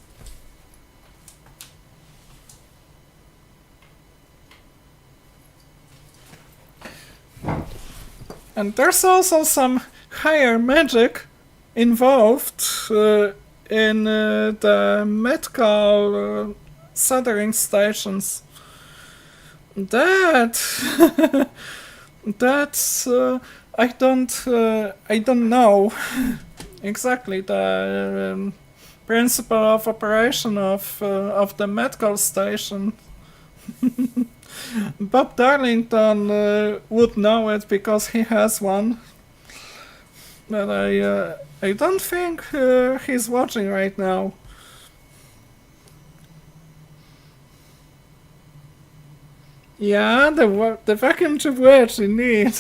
And there's also some higher magic involved in the medical soldering stations. That that's I don't know exactly the principle of operation of the medical station. Bob Darlington would know it because he has one, but I don't think he's watching right now. Yeah, the vacuum tube wedge indeed.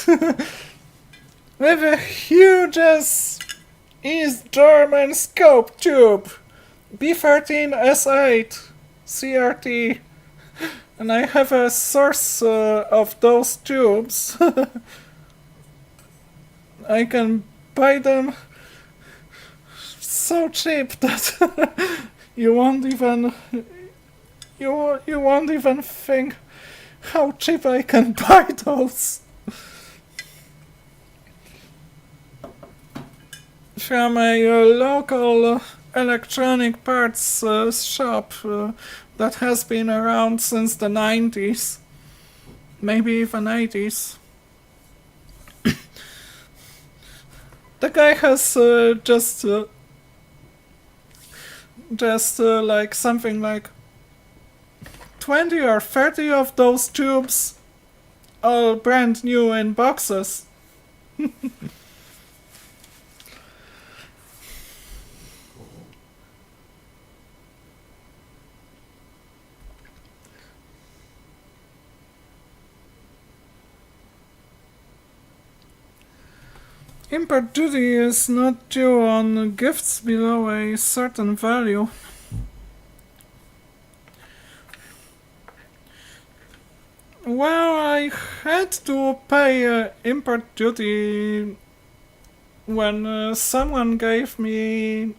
With a huge East German scope tube. B13 S8 CRT. And I have a source of those tubes. I can buy them so cheap that you won't even you won't even think how cheap I can buy those. From a local electronic parts shop that has been around since the 90s, maybe even 80s. The guy has just like something like 20 or 30 of those tubes, all brand new in boxes. Import duty is not due on gifts below a certain value. Well, I had to pay import duty when someone gave me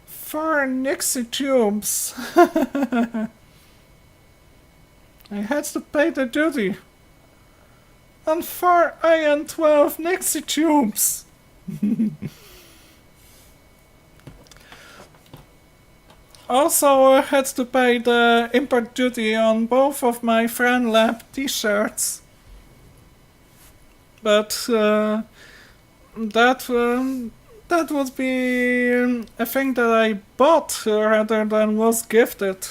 4 Nixie tubes. I had to pay the duty on 4 Iron 12 Nixie tubes. Also, I had to pay the import duty on both of my Fran Lab t-shirts. But that would be a thing that I bought rather than was gifted.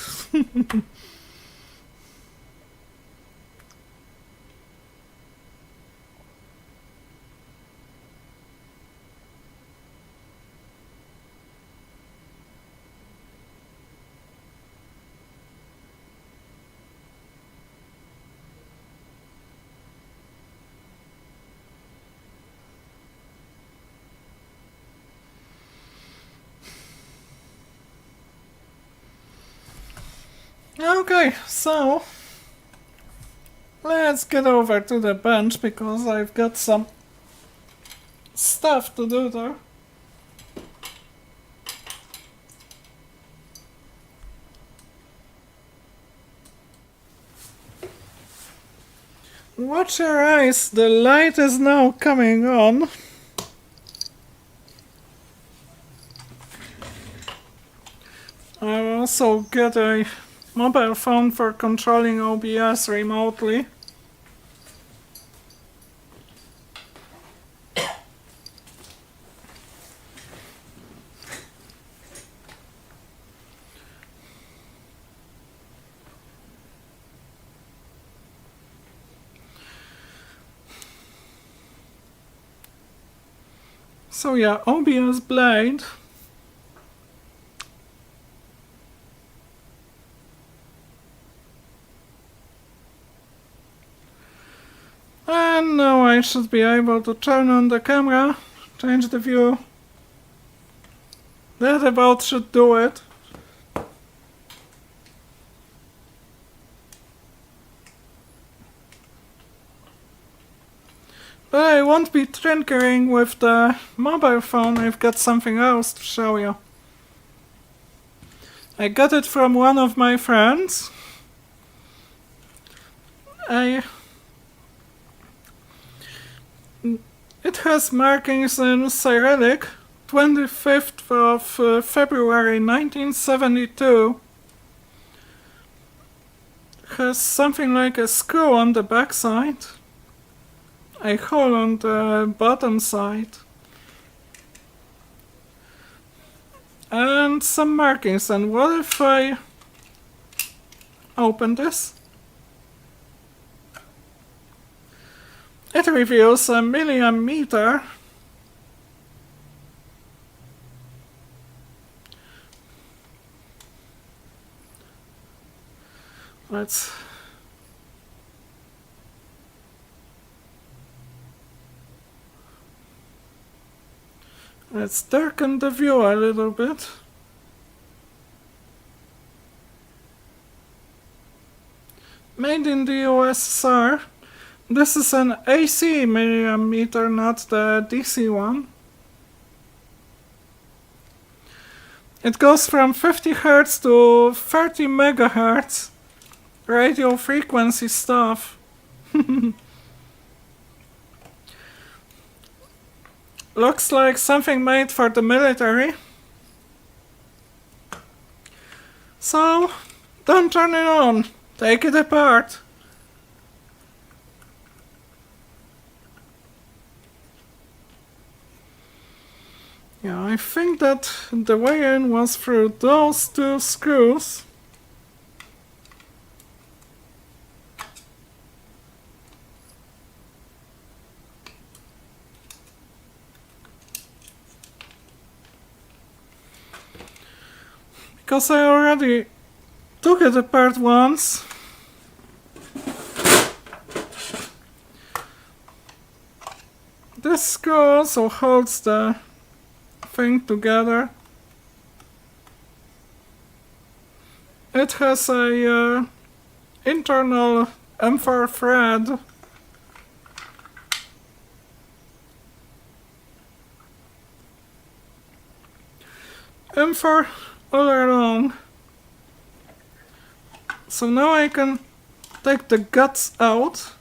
Okay, so let's get over to the bench because I've got some stuff to do there. Watch your eyes, the light is now coming on. I'll also get a mobile phone for controlling OBS remotely. So yeah, OBS blade. And now I should be able to turn on the camera, change the view. That about should do it. But I won't be tinkering with the mobile phone, I've got something else to show you. I got it from one of my friends. It has markings in Cyrillic, 25th of February 1972. has something like a screw on the back side, a hole on the bottom side, and some markings. And what if I open this? It reveals a millimeter. Let's darken the view a little bit. Made in the USSR. This is an AC millimeter, not the DC one. It goes from 50 Hz to 30 megahertz. Radio frequency stuff. Looks like something made for the military. So, don't turn it on. Take it apart. Yeah, I think that the way in was through those two screws. Because I already took it apart once. This screw also holds the thing together. It has a internal M4 thread. M4 all along. So now I can take the guts out.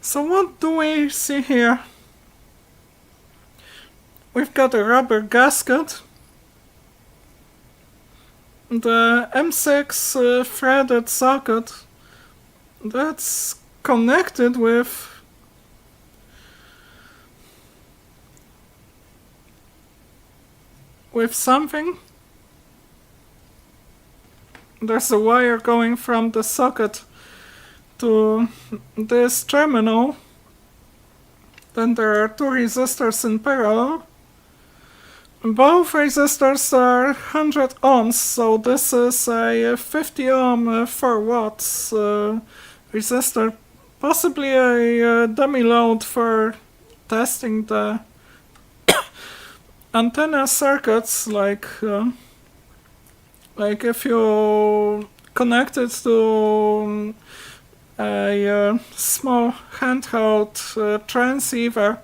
So what do we see here? We've got a rubber gasket. The M6 threaded socket that's connected with something. There's a wire going from the socket to this terminal. Then there are two resistors in parallel. Both resistors are 100 ohms, so this is a 50 ohm 4 watts resistor. Possibly a dummy load for testing the antenna circuits, like if you connect it to a small handheld transceiver,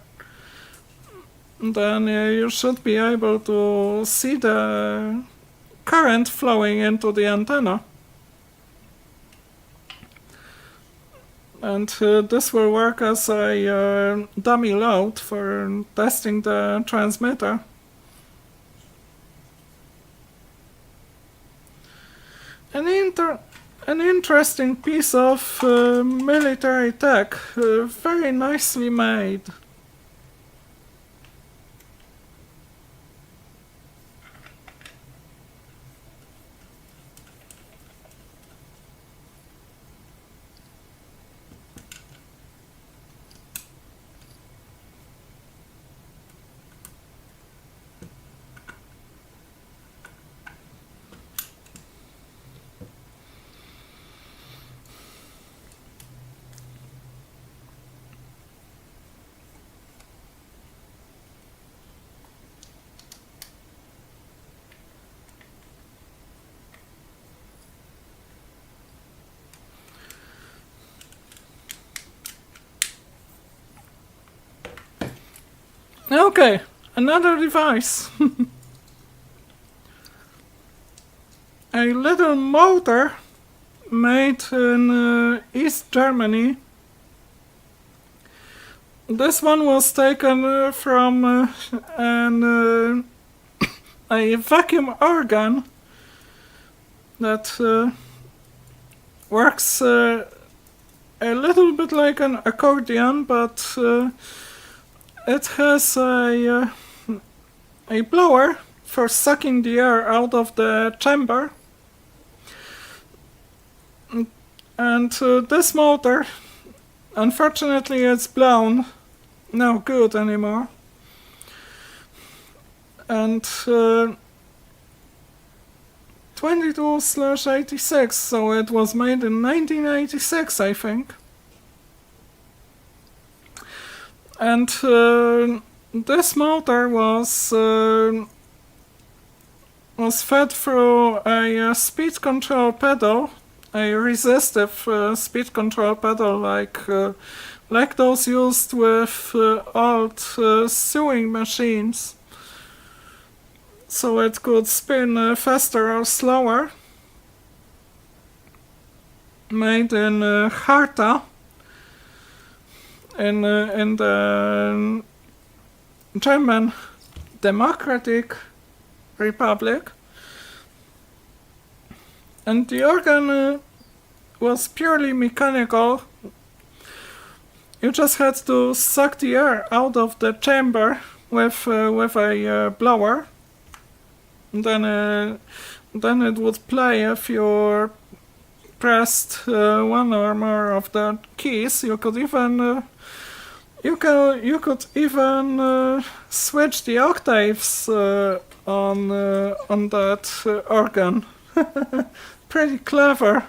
then you should be able to see the current flowing into the antenna. And this will work as a dummy load for testing the transmitter. An interesting piece of military tech, very nicely made. Okay, another device. A little motor made in East Germany. This one was taken from an a vacuum organ that works a little bit like an accordion, but it has a blower for sucking the air out of the chamber. And this motor, unfortunately, it's blown, no good anymore. And 22/86, so it was made in 1986, I think. And this motor was fed through a speed control pedal, a resistive speed control pedal, like those used with old sewing machines, so it could spin faster or slower. Made in Harta, in the German Democratic Republic. And the organ was purely mechanical. You just had to suck the air out of the chamber with a blower. And then it would play if you pressed one or more of the keys. You could even switch the octaves on that organ. Pretty clever.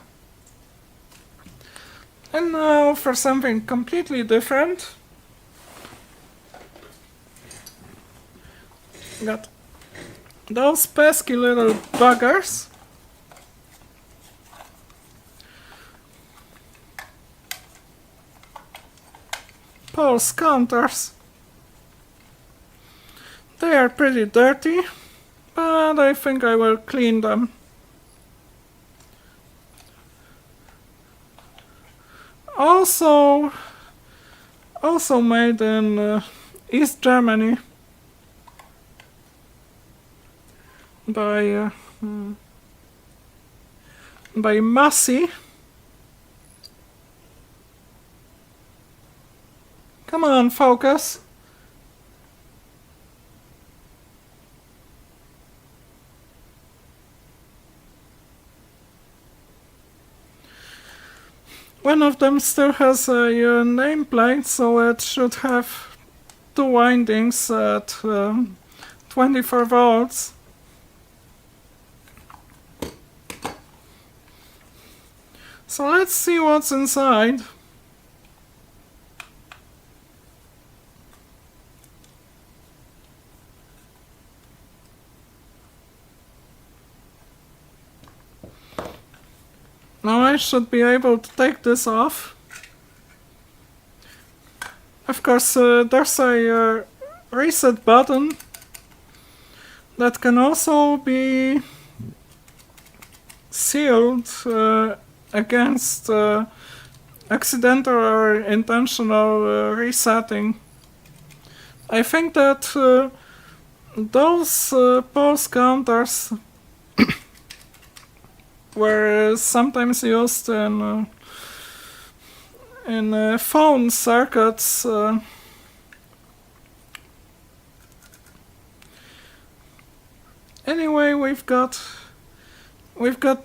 And now for something completely different. Got those pesky little buggers. Pulse counters. They are pretty dirty, but I think I will clean them. Also made in East Germany by Massey. Come on, focus. One of them still has a nameplate, so it should have 2 windings at 24 volts. So let's see what's inside. Now I should be able to take this off. Of course, there's a reset button that can also be sealed against accidental or intentional resetting. I think that those pulse counters were sometimes used in phone circuits. Anyway, we've got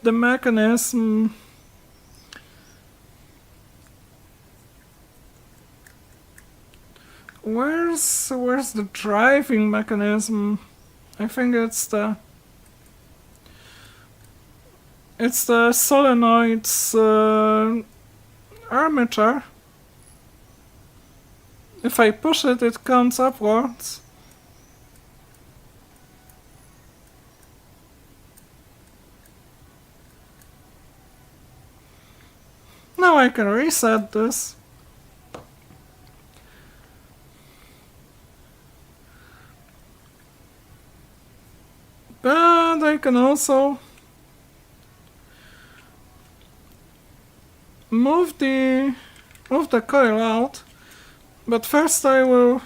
the mechanism. Where's the driving mechanism? I think it's the solenoid's armature. If I push it, it comes upwards. Now I can reset this. But I can also move the coil out, but first I will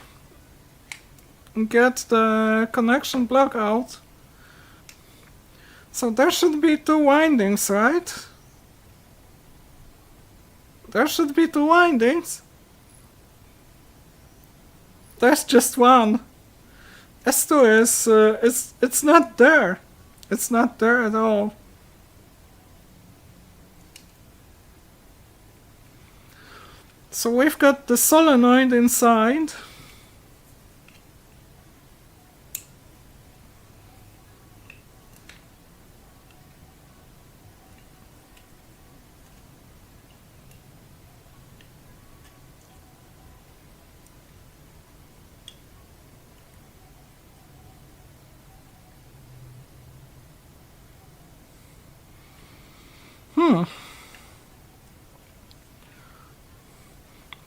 get the connection block out So there should be 2 windings, right? There should be 2 windings. There's just one. S2 is it's not there. It's not there at all. So we've got the solenoid inside.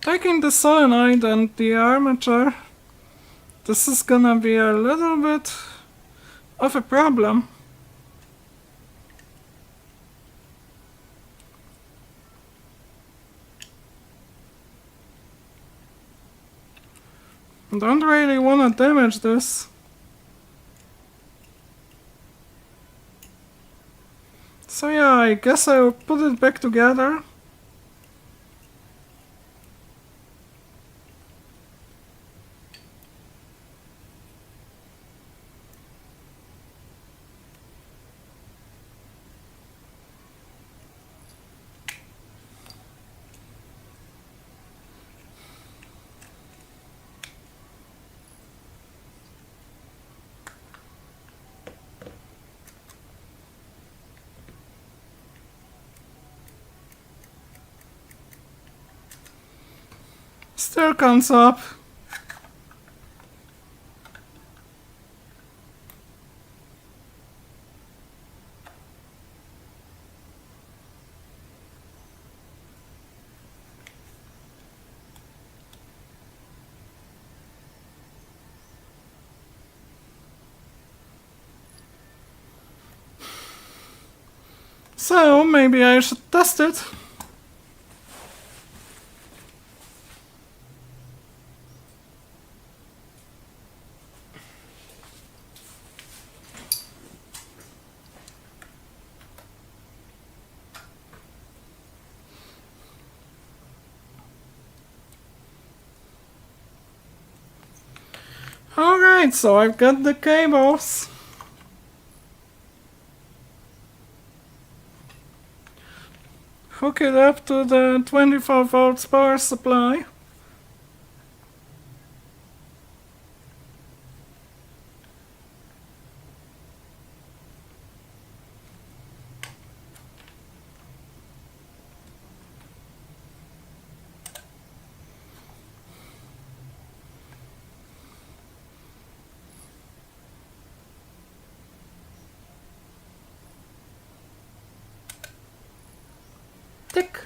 Taking the solenoid and the armature, this is gonna be a little bit of a problem. Don't really wanna damage this. So yeah, I guess I'll put it back together. Still comes up. So maybe I should test it. Alright, so I've got the cables. Hook it up to the 24 volts power supply. Tick.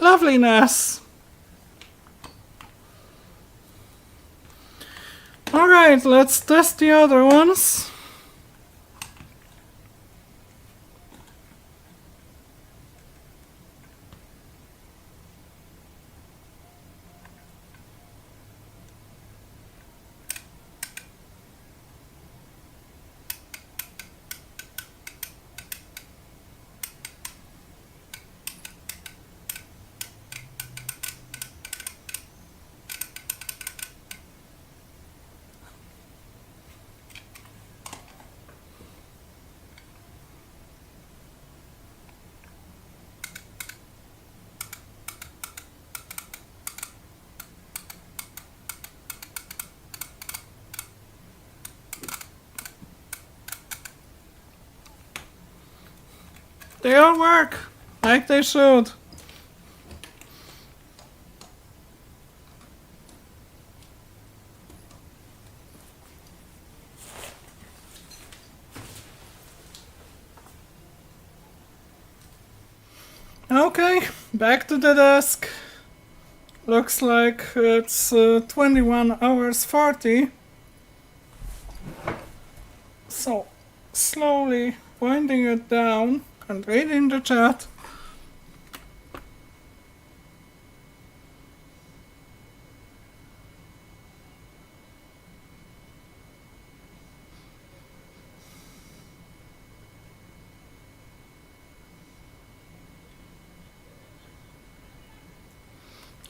Loveliness. Alright, let's test the other ones. They all work like they should. Okay, back to the desk. Looks like it's 21 hours 40. So, slowly winding it down and reading the chat.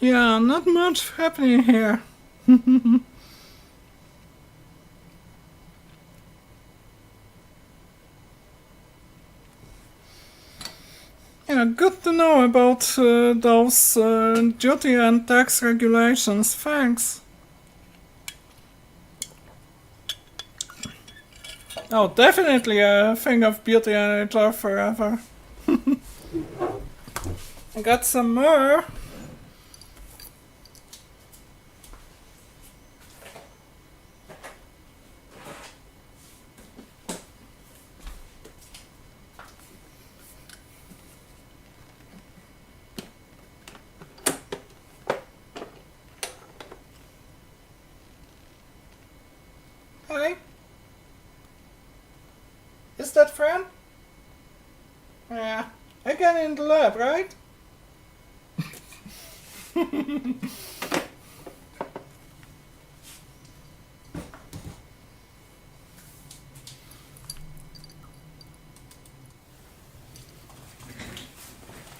Yeah, not much happening here. Yeah, good to know about those duty and tax regulations. Thanks. Oh, definitely a thing of beauty and a job forever. I got some more. Hi. Is that Fran? Yeah. Again in the lab, right?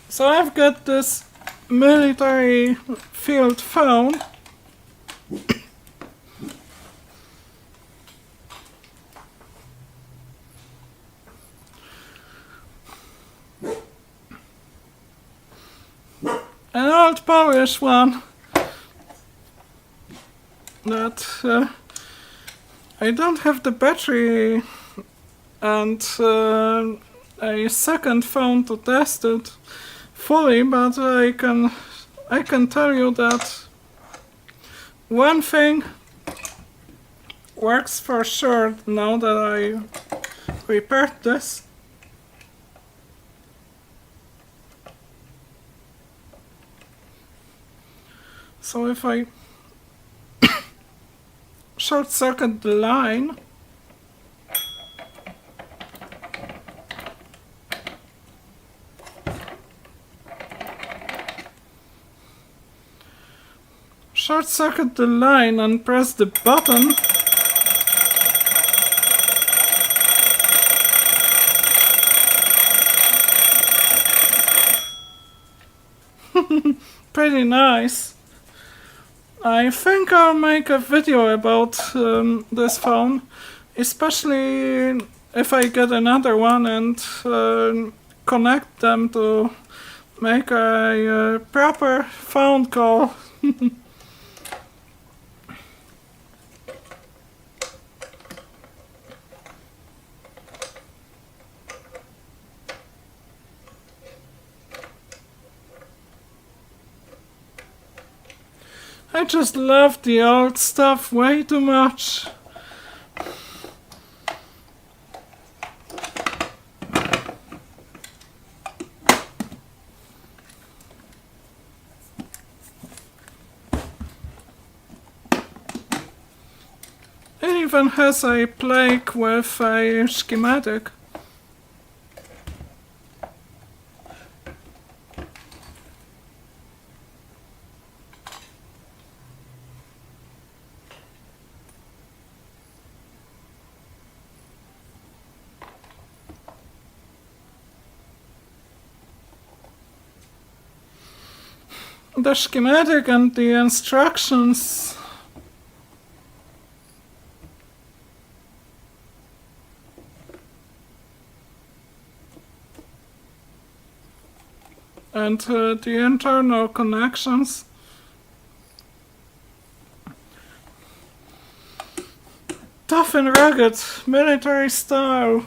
So I've got this military field phone. An old Polish one that I don't have the battery and a second phone to test it fully, but I can tell you that one thing works for sure now that I repaired this. So if I short circuit the line, and press the button, pretty nice. I think I'll make a video about this phone, especially if I get another one and connect them to make a proper phone call. I just love the old stuff way too much. It even has a plaque with a schematic. The schematic and the instructions. And the internal connections. Tough and rugged, military style.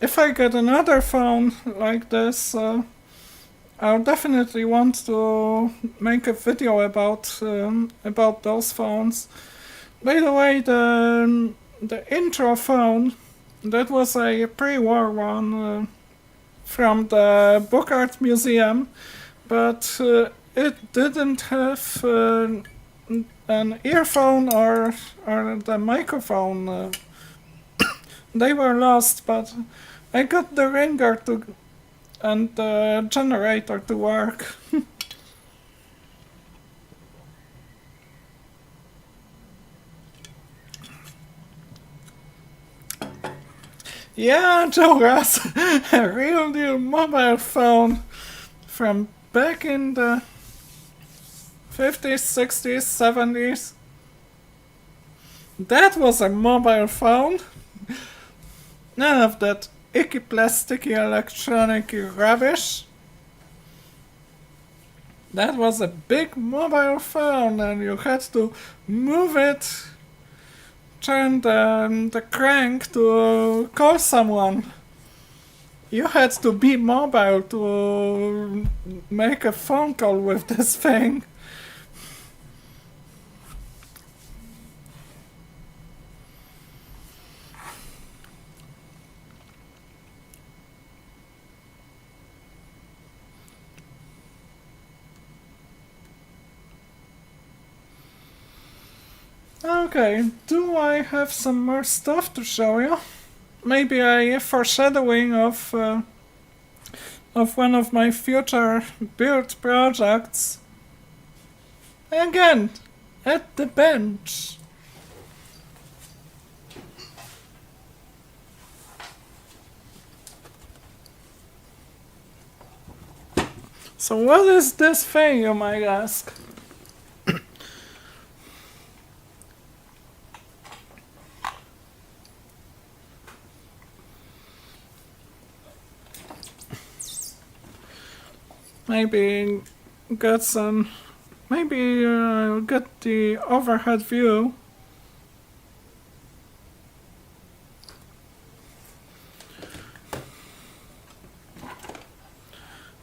if I get another phone like this, I'll definitely want to make a video about those phones. By the way, the intro phone, that was a pre-war one from the Book Art Museum, but it didn't have an earphone or the microphone. They were lost, but I got the ringer and the generator to work. Yeah, Joe Ross, a real new mobile phone from back in the 50s, 60s, 70s. That was a mobile phone. None of that icky plasticky electronic rubbish. That was a big mobile phone and you had to move it, turn the crank to call someone. You had to be mobile to make a phone call with this thing. Okay, do I have some more stuff to show you? Maybe a foreshadowing of one of my future build projects. Again, at the bench. So what is this thing, you might ask? Maybe get some. Maybe I'll get the overhead view.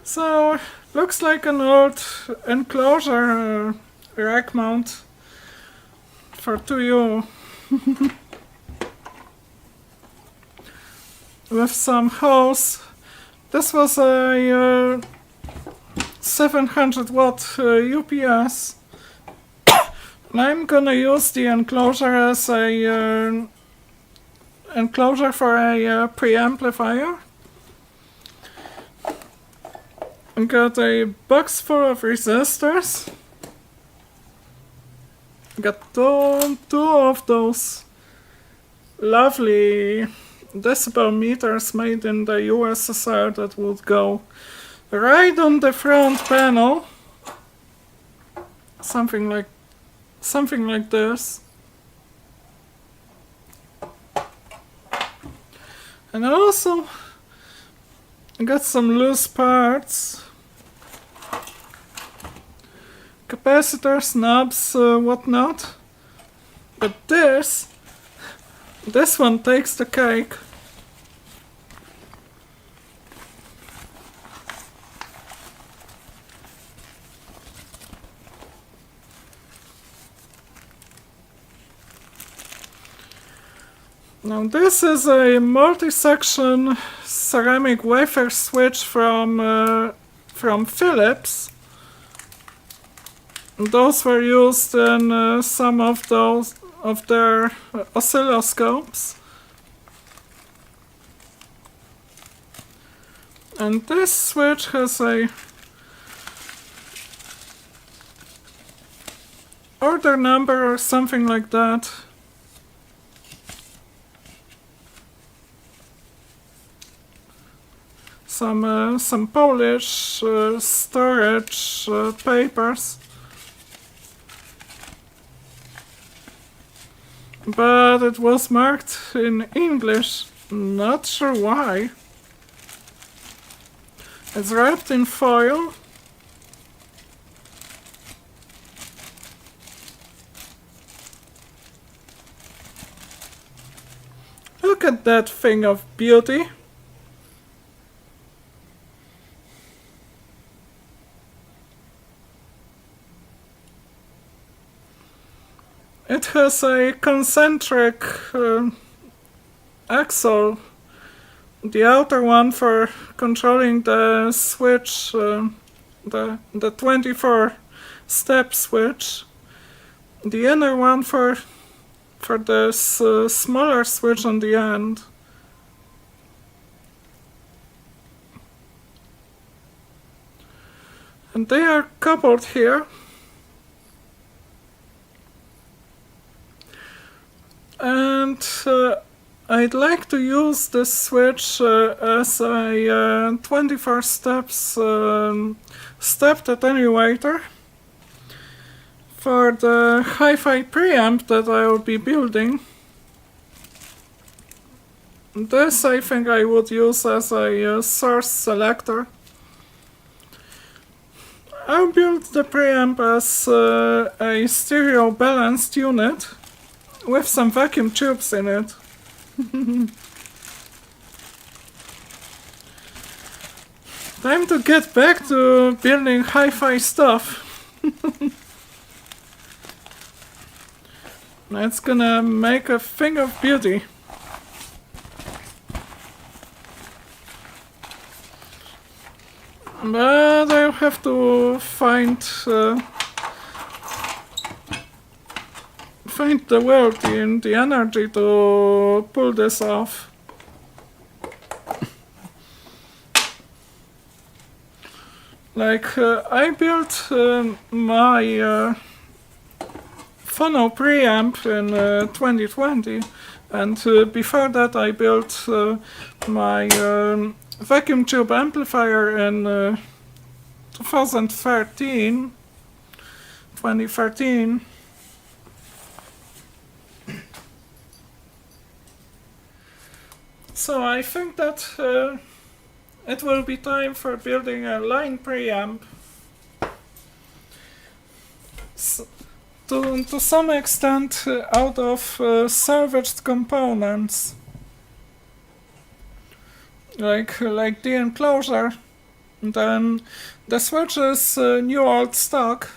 So, looks like an old enclosure rack mount for 2U. With some hose. This was a 700 watt UPS. I'm gonna use the enclosure as a enclosure for a preamplifier. I got a box full of resistors. Got two of those lovely decibel meters made in the USSR that would go right on the front panel. Something like this. And I also got some loose parts. Capacitors, knobs, whatnot. But this one takes the cake. Now this is a multi-section ceramic wafer switch from Philips. Those were used in some of their oscilloscopes. And this switch has a order number or something like that. Some Polish storage papers. But it was marked in English, not sure why. It's wrapped in foil. Look at that thing of beauty. it has a concentric axle, the outer one for controlling the switch, the 24 step switch, the inner one for this smaller switch on the end. And they are coupled here. And I'd like to use this switch as a 24 steps stepped attenuator for the hi-fi preamp that I will be building. This I think I would use as a source selector. I'll build the preamp as a stereo balanced unit with some vacuum tubes in it. Time to get back to building hi-fi stuff. That's gonna make a thing of beauty. But I'll have to find the will and the energy to pull this off. Like, I built my phono preamp in 2020, and before that I built my vacuum tube amplifier in 2013. So I think that it will be time for building a line preamp. To some extent out of salvaged components. Like the enclosure. Then the switch is new old stock.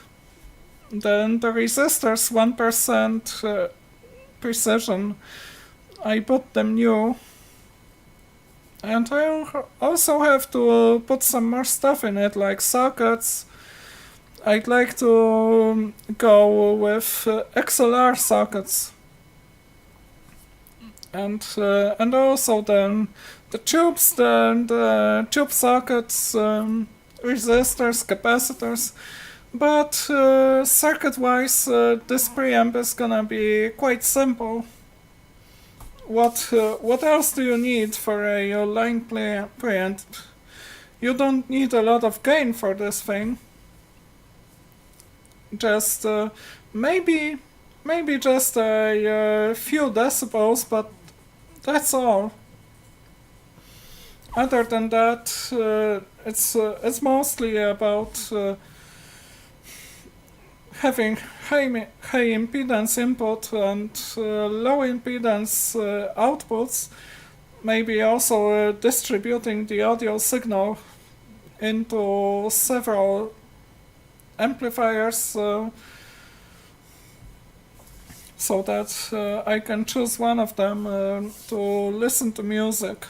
Then the resistors 1% precision. I bought them new. And I'll also have to put some more stuff in it, like sockets. I'd like to go with XLR sockets. And also then the tubes, the tube sockets, resistors, capacitors. But circuit-wise, this preamp is gonna be quite simple. What else do you need for a line preamp? You don't need a lot of gain for this thing. Just maybe just a few decibels, but that's all. Other than that, it's mostly about having high impedance input and low impedance outputs. Maybe also distributing the audio signal into several amplifiers so that I can choose one of them to listen to music.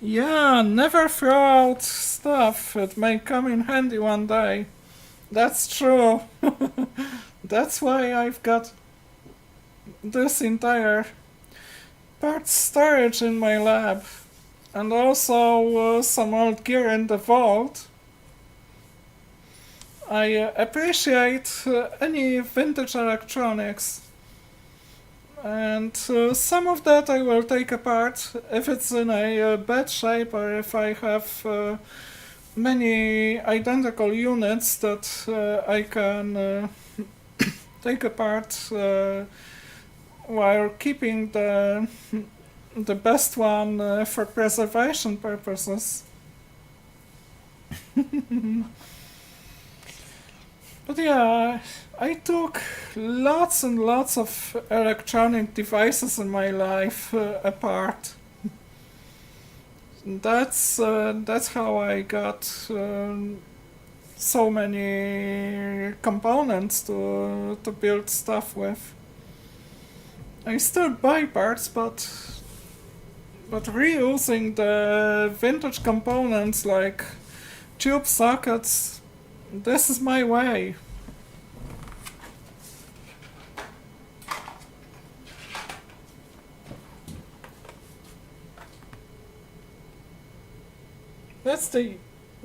Yeah, never throw out stuff. It may come in handy one day. That's true. That's why I've got this entire parts storage in my lab. And also some old gear in the vault. I appreciate any vintage electronics. And some of that I will take apart if it's in a bad shape, or if I have many identical units that I can take apart while keeping the best one for preservation purposes. But yeah, I took lots and lots of electronic devices in my life apart. That's how I got so many components to build stuff with. I still buy parts, but reusing the vintage components like tube sockets, this is my way.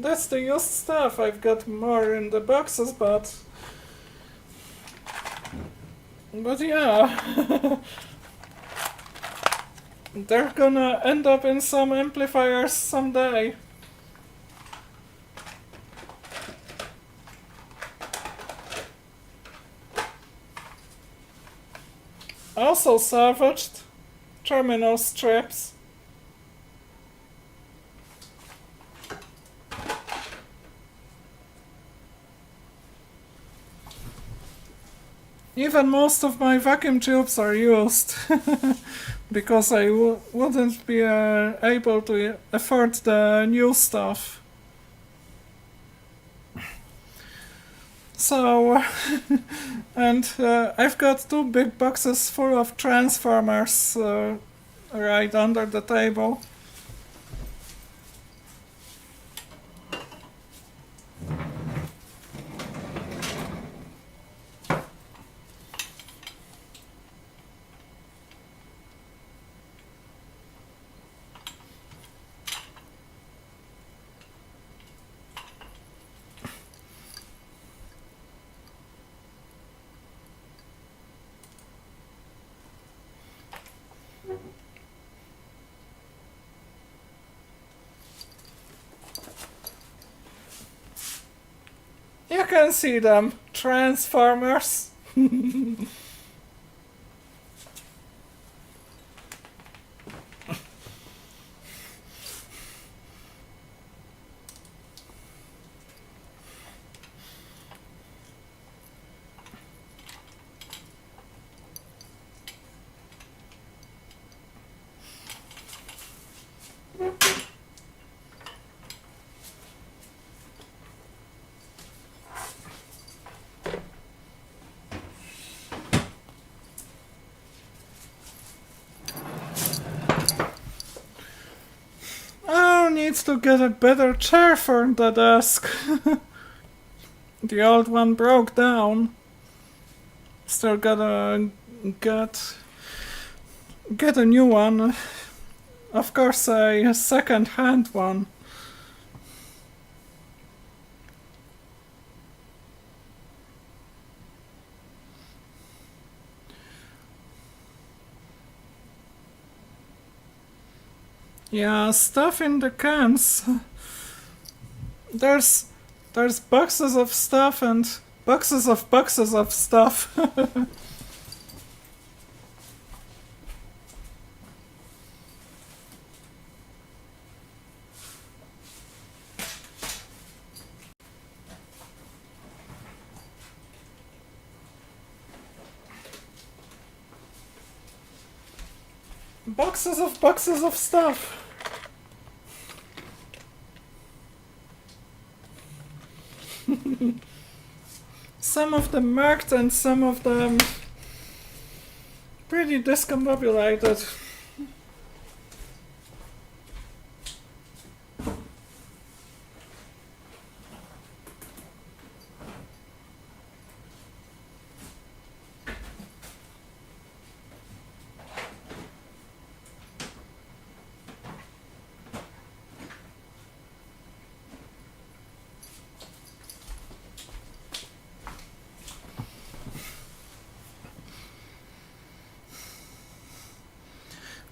That's the used stuff. I've got more in the boxes, but yeah. They're gonna end up in some amplifiers someday. Also salvaged terminal strips. Even most of my vacuum tubes are used because I wouldn't be able to afford the new stuff. So, and I've got 2 big boxes full of transformers right under the table. You can see them, transformers. Needs to get a better chair for the desk. The old one broke down. Still gotta get a new one. Of course, a second-hand one. Yeah, stuff in the cans. There's boxes of stuff and boxes of stuff. Boxes of stuff. Some of them marked and some of them pretty discombobulated.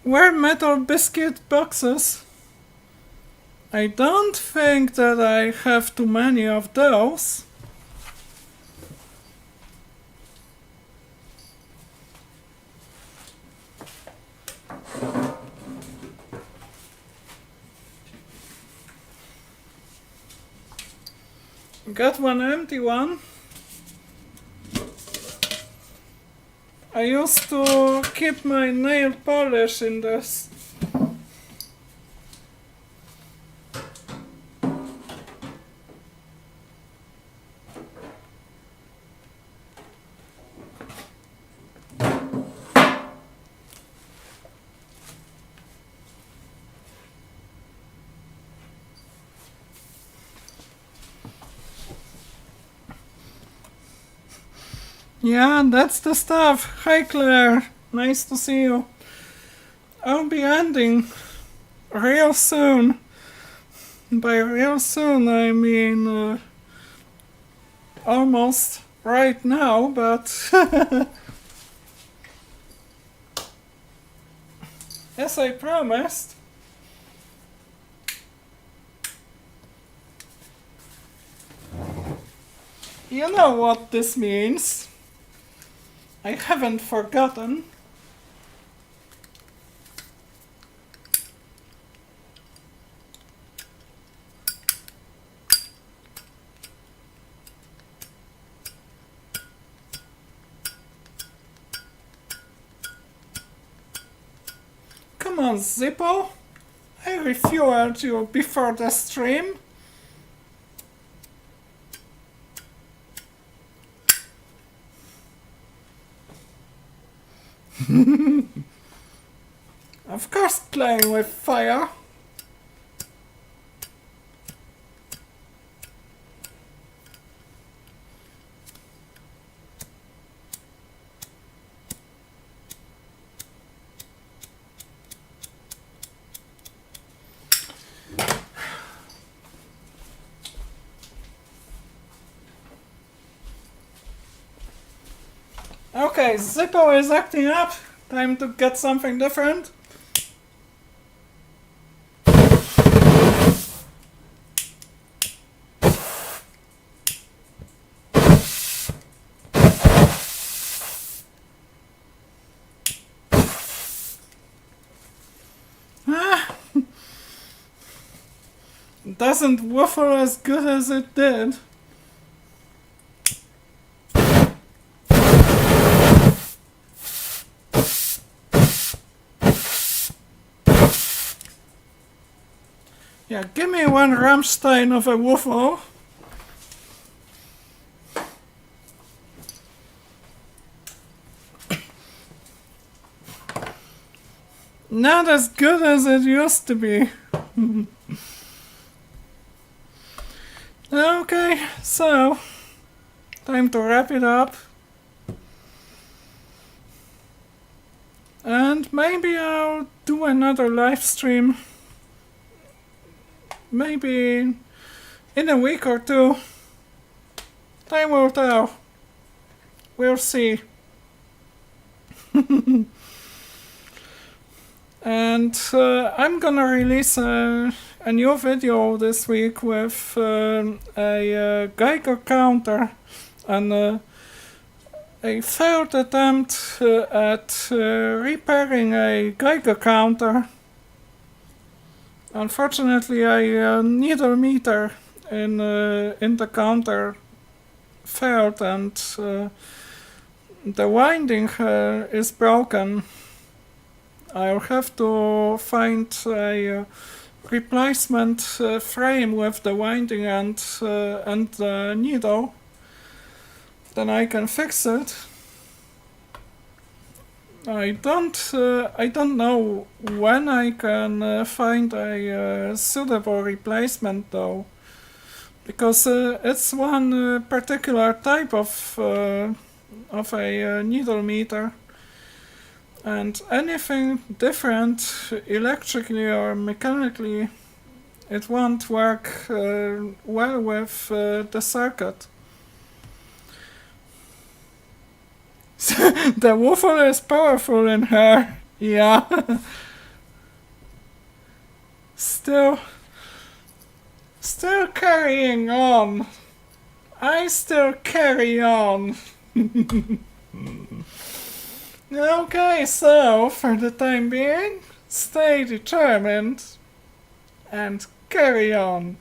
Were metal biscuit boxes. I don't think that I have too many of those. Got one empty one. I used to keep my nail polish in this. Yeah, that's the stuff. Hi Claire, nice to see you. I'll be ending real soon. By real soon I mean almost right now, but as I promised, you know what this means. I haven't forgotten. Come on, Zippo. I refueled you before the stream. Of course, playing with fire. Okay, Zippo is acting up. Time to get something different. Doesn't waffle as good as it did. Yeah, give me one Rammstein of a waffle. Not as good as it used to be. Okay, so time to wrap it up. And maybe I'll do another live stream. Maybe in a week or two. Time will tell. We'll see. And I'm gonna release a new video this week with a Geiger counter and a failed attempt at repairing a Geiger counter. Unfortunately, a needle meter in the counter failed and the winding is broken. I'll have to find a replacement frame with the winding and the needle. Then I can fix it. I don't know when I can find a suitable replacement though, because it's one particular type of a needle meter. And anything different, electrically or mechanically, it won't work well with the circuit. The waffle is powerful in her. Yeah. Still carrying on. I still carry on. Okay, so for the time being, stay determined and carry on.